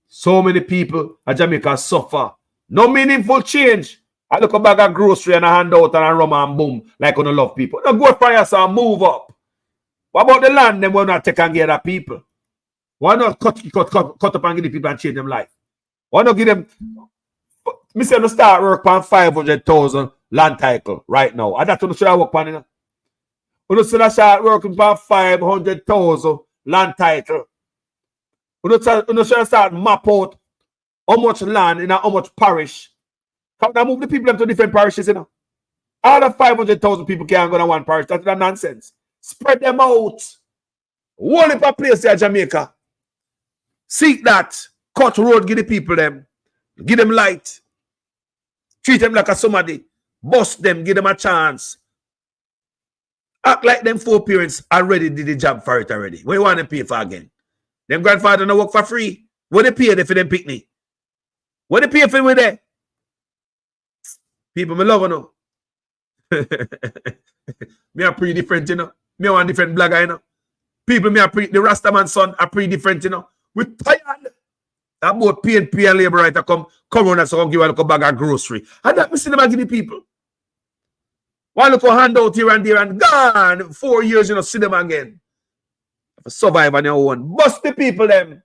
So many people at Jamaica suffer. No meaningful change. I look a bag of grocery and a hand out and a rum and boom, like on the love people. No, go for yourself and move up. What about the land? Them will not take and get the people. Why not cut up and give the people and change them life? Why not give them? Me say no start work on 500,000 land title right now. And that's what I work on. You know, say that start working on 500,000 land title. You know, start map out how much land in how much parish. Come now, move the people to different parishes, you know. All the 500,000 people can't go to one parish. That's nonsense. Spread them out. One heap of place there, Jamaica. Seek that. Cut road, give the people them. Give them light. Treat them like a somebody. Bust them, give them a chance. Act like them 4 parents already did the job for it already. What you want to pay for again? Them grandfather no work for free. What they pay them for them picnic? What they pay for them with there? People, me love you know. Me are pretty different, you know. Me want different blogger, you know. People, me are the Rastaman son are pretty different, you know. We tired. That both PNP and labor right come on and so give a little bag of grocery. And that me see them give the people. One little handout here and there and gone. 4 years, you know, see them again. Survive on your own. Bust the people them.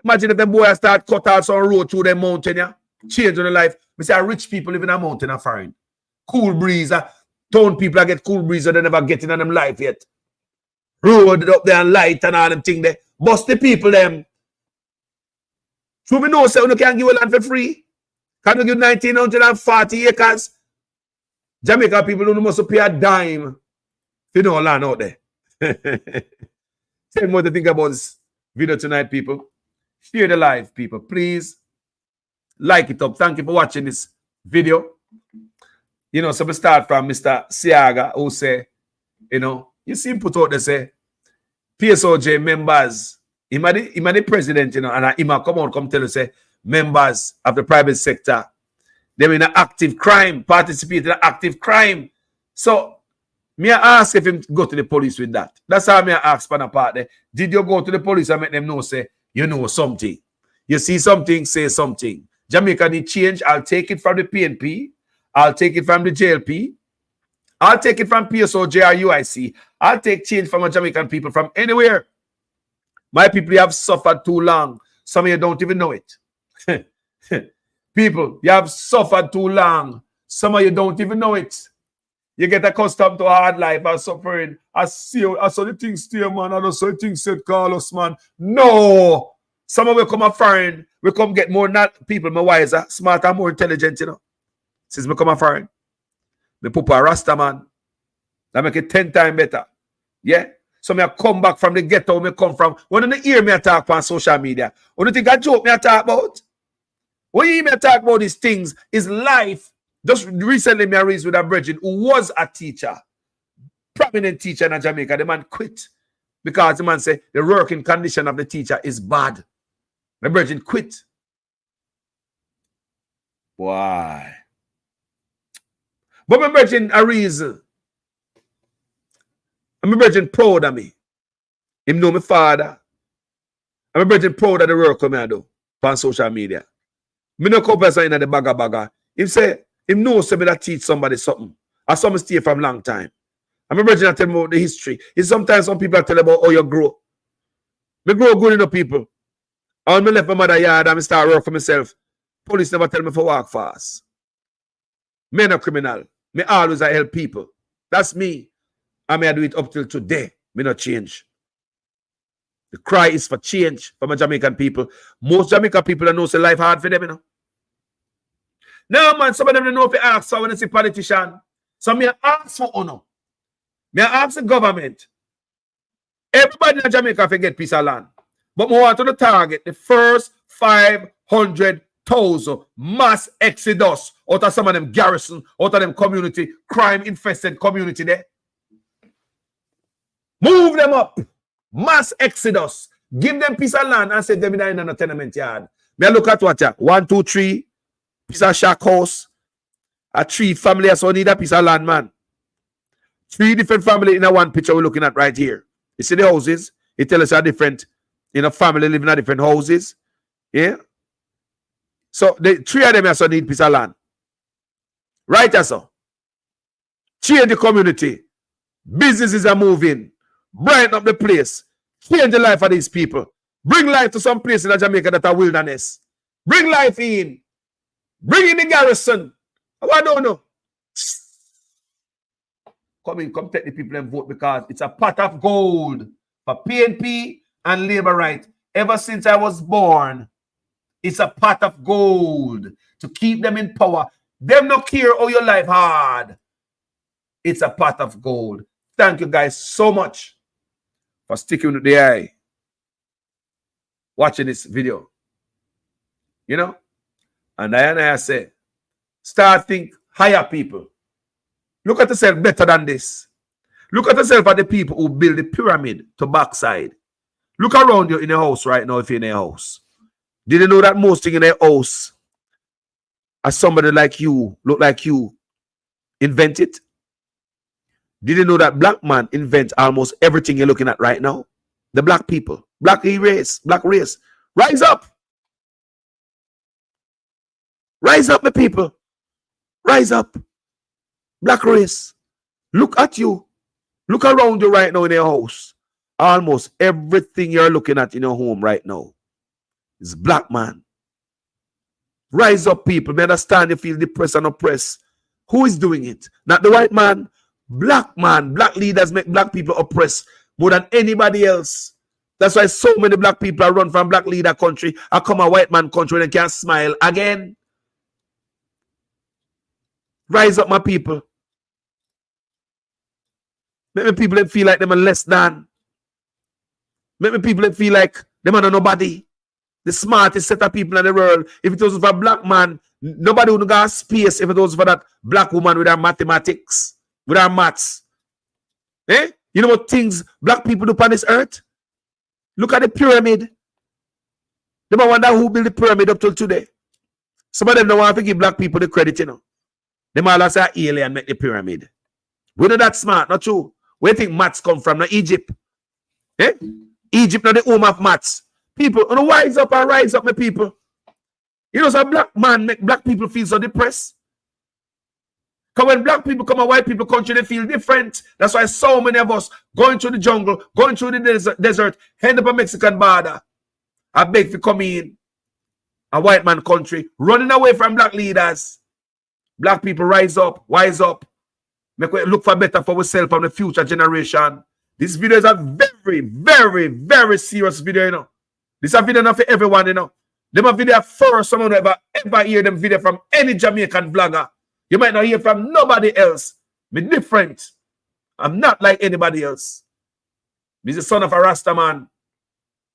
Imagine if them boys start cut out some road through the mountain, yeah. Change on the life. We say rich people live in a mountain are foreign. Cool breeze. Town people get cool breeze so they never get in on them life yet. Road up there and light and all them thing there. Bust the people them. So we know say you can't give a land for free. Can you give 1,940 acres? Jamaica people don't must pay a dime if you know land out there. Tell me what to think about this video tonight, people. Share the live, people. Please like it up. Thank you for watching this video. You know, so we start from Mr. Siaga, who say, you know, you see him put out there say, PSOJ members, he the president, you know, and he might come tell us, say, members of the private sector, they're in an active crime, participate in an active crime. So, me ask if him go to the police with that. That's how me ask for the part there. Did you go to the police and make them know, say, you know something? You see something, say something. Jamaica need change. I'll take it from the PNP. I'll take it from the JLP. I'll take it from PSOJ or UIC. I'll take change from a Jamaican people from anywhere. My people have suffered too long. Some of you don't even know it. People, you have suffered too long. Some of you don't even know it. You get accustomed to a hard life and suffering. I saw the things still, man. I saw the things said Carlos, man. No. Some of you come a foreign. We come get more not people, more wiser, smarter, more intelligent, you know. Since me come a foreign. Me put a Rasta, man. That make it 10 times better. Yeah? So me come back from the ghetto me come from. When you hear me talk on social media, what do you think I joke me talk about? When you hear me talk about these things, is life. Just recently, me raised with a brethren who was a teacher, prominent teacher in Jamaica. The man quit because the man said the working condition of the teacher is bad. My brethren quit. Why? But my brethren a reason. And my brethren proud of me. Him know my father. And my brethren proud of the work I do on social media. Me no come person in the bagger. Him say, him know somebody that teach somebody something. Or something stay from long time. And my brethren tell me about the history. It's sometimes some people tell about how you grow. Me grow good enough people. And me left my mother yard and I start work for myself. Police never tell me to walk fast. Me no criminal. Me always I help people. That's me. I may do it up till today. Me not change. The cry is for change for my Jamaican people. Most Jamaican people don't know say life hard for them, you know. Now, man, some of them don't know if they ask for when they see politician. So me ask for honor. Me ask the government. Everybody in Jamaica forget piece of land. But we want to target the first 500,000 mass exodus out of some of them garrison, out of them community, crime-infested community there. Move them up. Mass exodus. Give them piece of land and say them in a tenement yard. Me look at what ya. 1, 2, 3. Piece of shack house. A 3 family so need a piece of land, man. 3 different family in a one picture we're looking at right here. You see the houses? It tells us a different, you know, family living in different houses. Yeah. So the 3 of them also need piece of land. Right, so. Change the community. Businesses are moving. Brighten up the place. Change the life of these people. Bring life to some place in Jamaica that are wilderness. Bring life in. Bring in the garrison. I don't know. Come in, come take the people and vote because it's a pot of gold for PNP and labor right. Ever since I was born, it's a pot of gold to keep them in power. Them not care how your life hard. It's a pot of gold. thank you guys so much for sticking with the eye, watching this video. You know? And I say, start think higher, people. Look at yourself better than this. Look at yourself at the people who build the pyramid to backside. Look around you in your house right now if you're in a house. Did you know that most thing in a house, as somebody like you, look like you, invent it? Did you know that black man invent almost everything you're looking at right now? The black people, black race. Rise up. Rise up, my people. Rise up. Black race. Look at you. Look around you right now in your house. Almost everything you're looking at in your home right now is black man. Rise up, people. Me understand you feel depressed and oppressed. Who is doing it? Not the white man. Black man. Black leaders make black people oppressed more than anybody else. That's why so many black people are run from black leader country and come a white man country and they can't smile again. Rise up, my people. Make me people feel like them are less than. Make me people feel like them are nobody. The smartest set of people in the world. If it was for a black man, nobody would go space if it was for that black woman with her mathematics, with her maths. Eh? You know what things black people do on this earth? Look at the pyramid. They might wonder who built the pyramid up till today. Some of them don't want to give black people the credit, you know. They might say alien make the pyramid. We know that smart, not true. Where do you think maths come from? Not Egypt. Eh? Egypt not the home of maths. People, you know, rise up and rise up, my people. You know, so black man make black people feel so depressed. Because when black people come and white people country, they feel different. That's why so many of us going through the jungle, going through the desert, end up a Mexican border. I beg to come in a white man country, running away from black leaders. Black people rise up, wise up. Make we look for better for ourselves and the future generation. This video is a very, very, very serious video, you know. This is a video not for everyone, you know. Them a video first someone ever hear them video from any Jamaican vlogger. You might not hear from nobody else. Me different. I'm not like anybody else. He's the son of a Rasta man.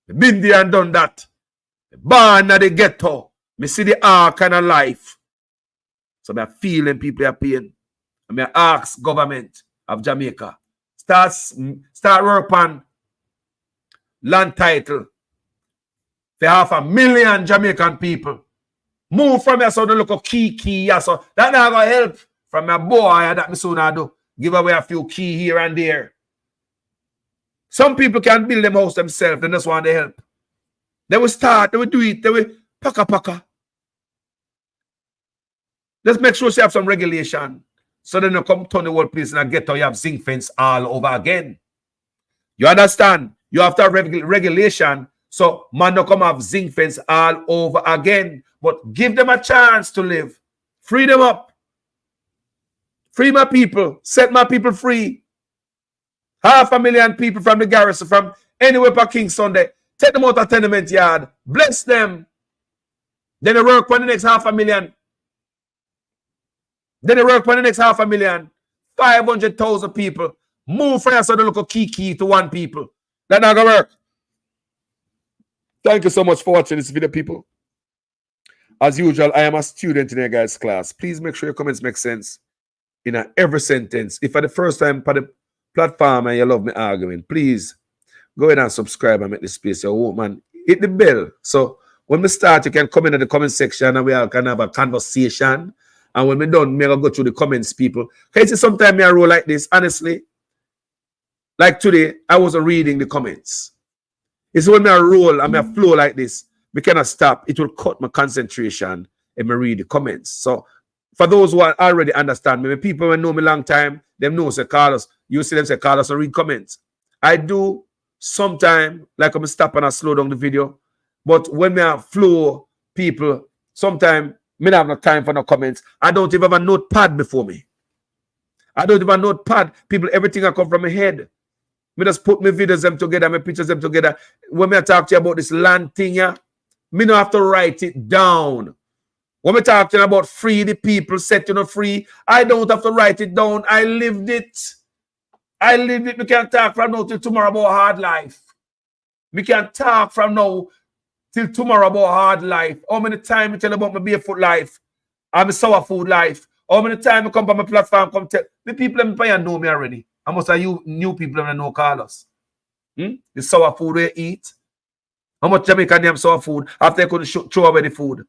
Been there and done that. Born at the ghetto. Me see the arc kind of life. So me feeling people are paying. And me ask government of Jamaica. Start work on land title for 500,000 Jamaican people. Move from here so they look a key. So that not gonna help from my boy that me soon I do. Give away a few key here and there. Some people can build them house themselves, they just want the help. They will start, they will do it, they will paka. Let's make sure you have some regulation. So then you come to the whole place and get to you have zinc fence all over again. You understand? You have to have regulation. So man don't come have zinc fence all over again. But give them a chance to live. Free them up. Free my people. Set my people free. 500,000 people from the garrison, from anywhere per King Sunday. Take them out of tenement yard. Bless them. Then they work for the next 500,000. Then they work for the next 500,000. 500,000 people. Move from here so they look a key to one people. That's not going to work. Thank you so much for watching this video, people. As usual, I am a student in your guys' class. Please make sure your comments make sense in every sentence. If for the first time for the platform and you love me arguing, please go ahead and subscribe and make the space your home, man. Hit the bell. So when we start, you can come in the comment section and we all can have a conversation. And when we're done, we'll go through the comments, people. Can you see sometimes I roll like this, honestly? Like today, I wasn't reading the comments. It's when I roll and I flow like this, we cannot stop. It will cut my concentration and me read the comments. So for those who already understand me, people who know me long time, them know say Carlos. You see them say Carlos and read comments. I do sometime, like I'm stop and I slow down the video. But when I flow, people, sometimes me don't have no time for no comments. I don't even have a notepad before me. I don't even have a notepad. People, everything I come from my head. Me just put my videos them together, my pictures them together. When I talk to you about this land thing, yeah, me don't have to write it down. When we talk to you about free the people, set you free, I don't have to write it down. I lived it. I live it. We can talk from now till tomorrow about hard life. We can talk from now till tomorrow about hard life. How many times I tell about my barefoot life and my sour food life? How many times I come on my platform, come tell the people in Empire know me already. I must have you new people that know Carlos. The sour food we eat. How much Jamaican them sour food after they couldn't throw away the food?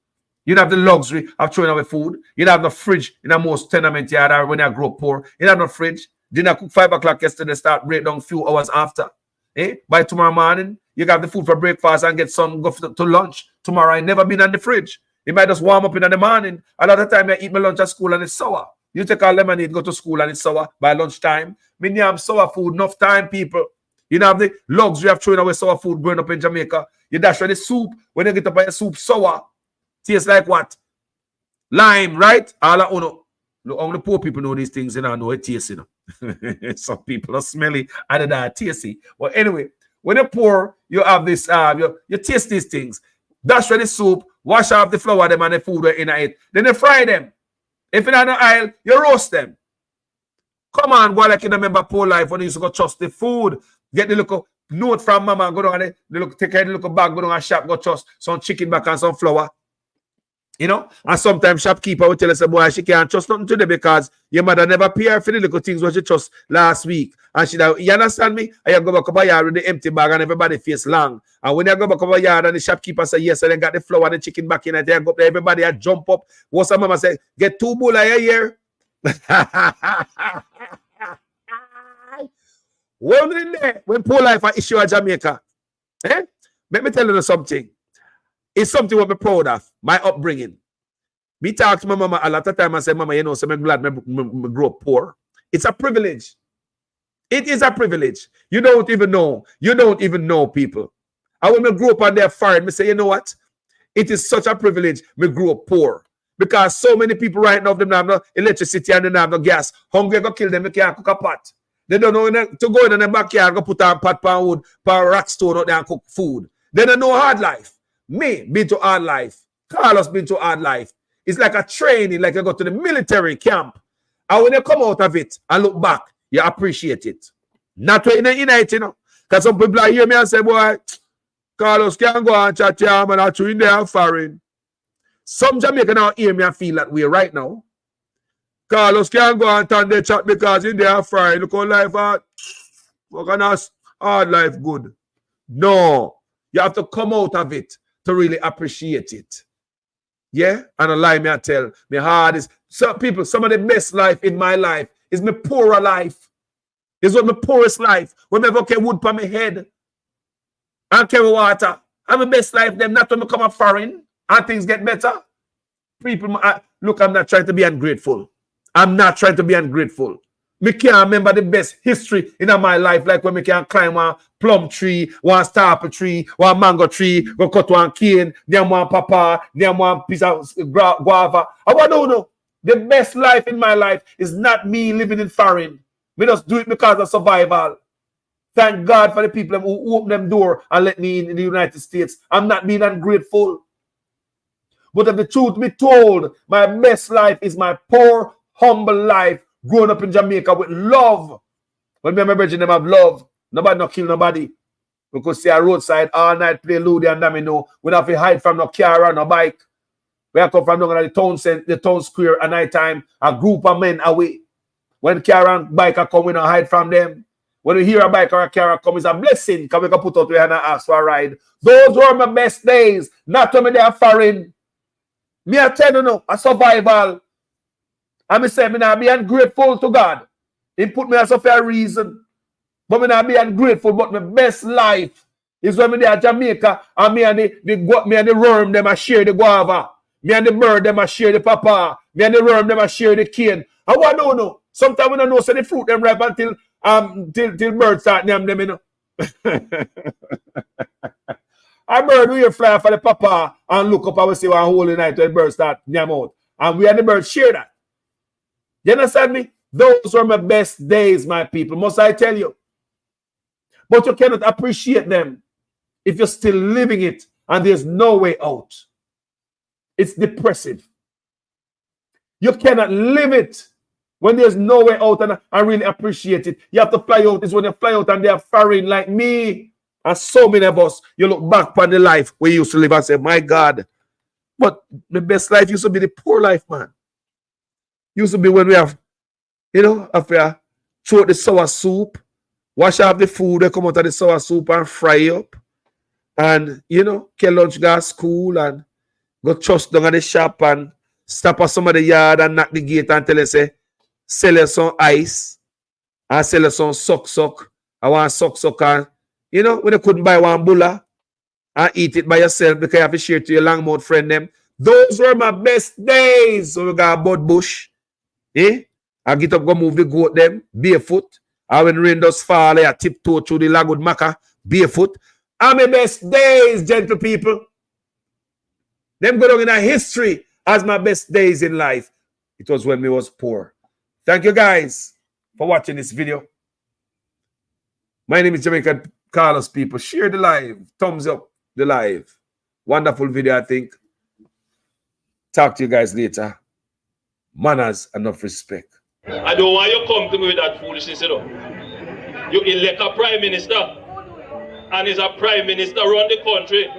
You don't have the luxury of throwing away food. You don't have no fridge in a most tenement yard or when you grow up poor. You don't have no fridge. Dinner cook 5 o'clock yesterday, start break down a few hours after. By tomorrow morning, you got the food for breakfast and get some go to lunch. Tomorrow I never been on the fridge. It might just warm up in the morning. A lot of time I eat my lunch at school and it's sour. You take a lemonade, go to school and it's sour by lunchtime. Me have sour food, enough time, people. You know have the luxury of throwing away sour food growing up in Jamaica. You dash with the soup. When you get up by a soup, sour. Tastes like what? Lime, right? All I know. Look, only poor people know these things, and I know it tastes, you know. Some people are smelly, and they are tasty. But anyway, when you're poor, you have this, you taste these things. Dash with the soup, wash off the flour, them and the food in it. Then you fry them. If you're in the aisle, you roast them. Come on, go like you remember poor life when you used to go trust the food. Get the little note from mama, go down and take care of the little bag, go down and shop, go trust some chicken back and some flour. You know, and sometimes shopkeeper will tell us, boy, she can't trust nothing today because your mother never pay her for the little things what she trust last week. And she, you understand me? And you go back up a yard with the empty bag and everybody face long. And when you go back up a yard and the shopkeeper say yes, and then got the flour and the chicken back in, and they go up there, everybody a jump up. What's some mama say? Get 2 bull a year. Well, in there, when poor life an issue at Jamaica, let me tell you something. It's something what I'm proud of, my upbringing. Me talk to my mama a lot of time and say, Mama, you know, so I'm glad I grew up poor. It's a privilege. It is a privilege. You don't even know. You don't even know people. And when I grew up and they're foreign, I say, you know what? It is such a privilege me grew up poor. Because so many people right now, them have no electricity and they have no gas. Hungry go kill them, they can't cook a pot. They don't know to go in the backyard, go put a pot pan wood, pan rack stone out there and cook food. They don't know hard life. Me been to hard life. Carlos been to hard life. It's like a training, like you go to the military camp. And when you come out of it and look back, you appreciate it. Not in it, you know. Because some people are hear me and say, boy, Carlos can't go and chat to him and I'm in there foreign. Some Jamaican now hear me and feel that way right now. Carlos can't go and turn their chat because in there foreign. Look how life hard. What kind of hard life good? No. You have to come out of it to really appreciate it. Yeah? And a lie me I tell. My heart is some people, some of the best life in my life is my poorer life. It's what my poorest life. When I get wood on my head and carry water. And my best life, them not when I come up foreign and things get better. People, look, I'm not trying to be ungrateful. I'm not trying to be ungrateful. Me can't remember the best history in my life, like when me can climb one plum tree, one starple tree, one mango tree, go cut one cane, then one papa, then one piece of guava. I don't know. The best life in my life is not me living in foreign. Me just do it because of survival. Thank God for the people who open them door and let me in the United States. I'm not being ungrateful. But if the truth be told, my best life is my poor, humble life growing up in Jamaica with love. When me and my brethren them have love, nobody not kill nobody. Because see a roadside all night play Ludi and Domino. We don't have to hide from no car or no bike. We have come from down the town square at night time, a group of men away. When car and bike are come, we don't hide from them. When we hear a bike or a car come, it's a blessing because we can put out we and ask for a ride. Those were my best days. Not when they are foreign. Me I tell you no, a survival. And me say me not be ungrateful to God. He put me as a fair reason. But me not be ungrateful. But my best life is when me there at Jamaica and me and the worm them I share the guava. Me and the bird them I share the papa. Me and the worm them I share the cane. And what I don't know. Sometimes we don't know so the fruit them ripe until till birds start name them, you know. A bird will fly for the papa and look up and we see one whole night when the birds start name out. And we and the birds share that. You understand me? Those were my best days, my people. Must I tell you? But you cannot appreciate them if you're still living it and there's no way out. It's depressive. You cannot live it When there's no way out, and I really appreciate it. You have to fly out. Is when you fly out and they are foreign like me. And so many of us, you look back on the life we used to live and say, my God. But the best life used to be the poor life, man. Used to be when we have, you know, after throw out the sour soup, wash off the food, they come out of the sour soup and fry up. And, you know, get lunch, go to school and go trust down at the shop and stop at some of the yard and knock the gate and tell us, say, sell us some ice and sell us some suck. I want suck and, you know, when you couldn't buy one bulla and eat it by yourself because you have to share to your longmouth friend them. Those were my best days. So we got a bud bush. I get up, go move the goat them, barefoot. And when rain does fall, I tiptoe through the Lagwood Maca, barefoot. And my best days, gentle people. Them go down in our history as my best days in life. It was when we was poor. Thank you guys for watching this video. My name is Jamaican Carlos, people. Share the live. Thumbs up the live. Wonderful video, I think. Talk to you guys later. Manners, enough respect. I don't want you to come to me with that foolishness, you know. You elect a prime minister, and is a prime minister around the country.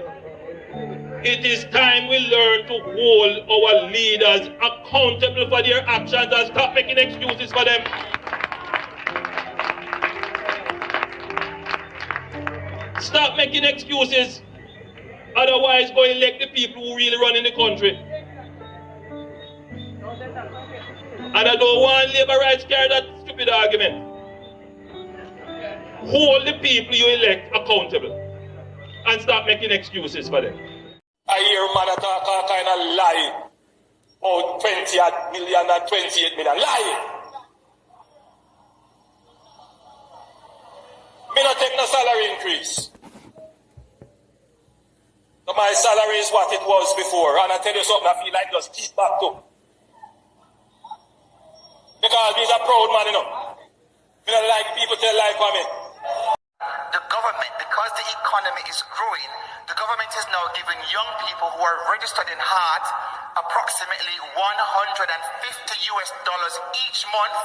It is time we learn to hold our leaders accountable for their actions and stop making excuses for them. Stop making excuses. Otherwise, go elect the people who really run in the country. And I don't want labor rights carry that stupid argument. Hold the people you elect accountable and stop making excuses for them. I hear man talk all kind of lie. Oh, 20 million and 28 million. Lie. Me not take no salary increase. So my salary is what it was before. And I tell you something, I feel like just keep back to. Because he's a proud man, you know. We don't like people tell lie for me. The government, because the economy is growing, the government is now giving young people who are registered in heart approximately $150 each month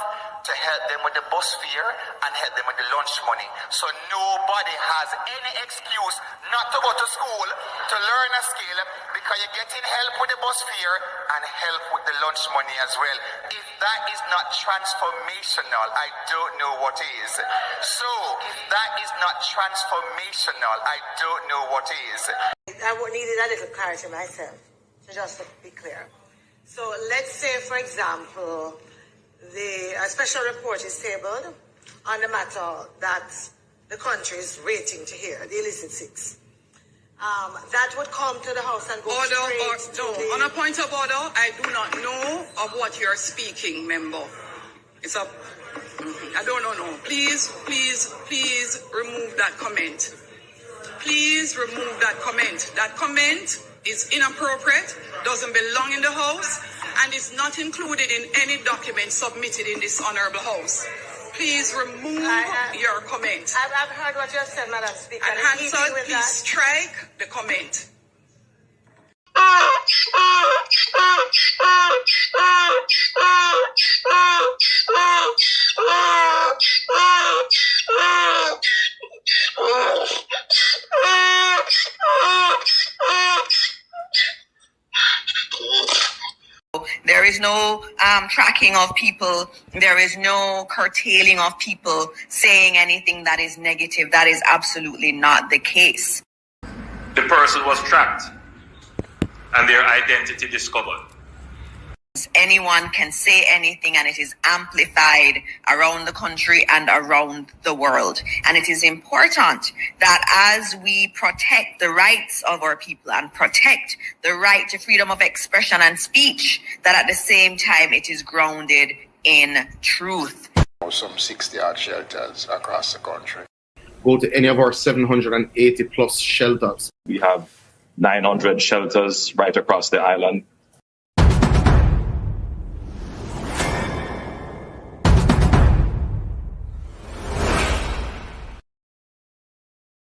to help them with the bus fare and help them with the lunch money. So nobody has any excuse not to go to school to learn a skill because you're getting help with the bus fare and help with the lunch money as well. If that is not transformational, I don't know what is. So if that is not transformational, I don't know what is. I needed a little clarity myself, so just to be clear. So let's say, for example, a special report is tabled on the matter that the country is waiting to hear, the illicit six. That would come to the House and go straight to the... On a point of order, I do not know of what you're speaking, member. It's up. I don't know. Please remove that comment. Please remove that comment. That comment is inappropriate, doesn't belong in the House, and is not included in any document submitted in this honorable House. Please remove your comment. I've heard what you have said, Madam Speaker. And Hansard, please strike the comment. There is no tracking of people. There is no curtailing of people saying anything that is negative. That is absolutely not the case. The person was tracked and their identity discovered. Anyone can say anything, and it is amplified around the country and around the world. And it is important that as we protect the rights of our people and protect the right to freedom of expression and speech, that at the same time it is grounded in truth. Some 60-odd shelters across the country. Go to any of our 780 plus shelters. We have 900 shelters right across the island.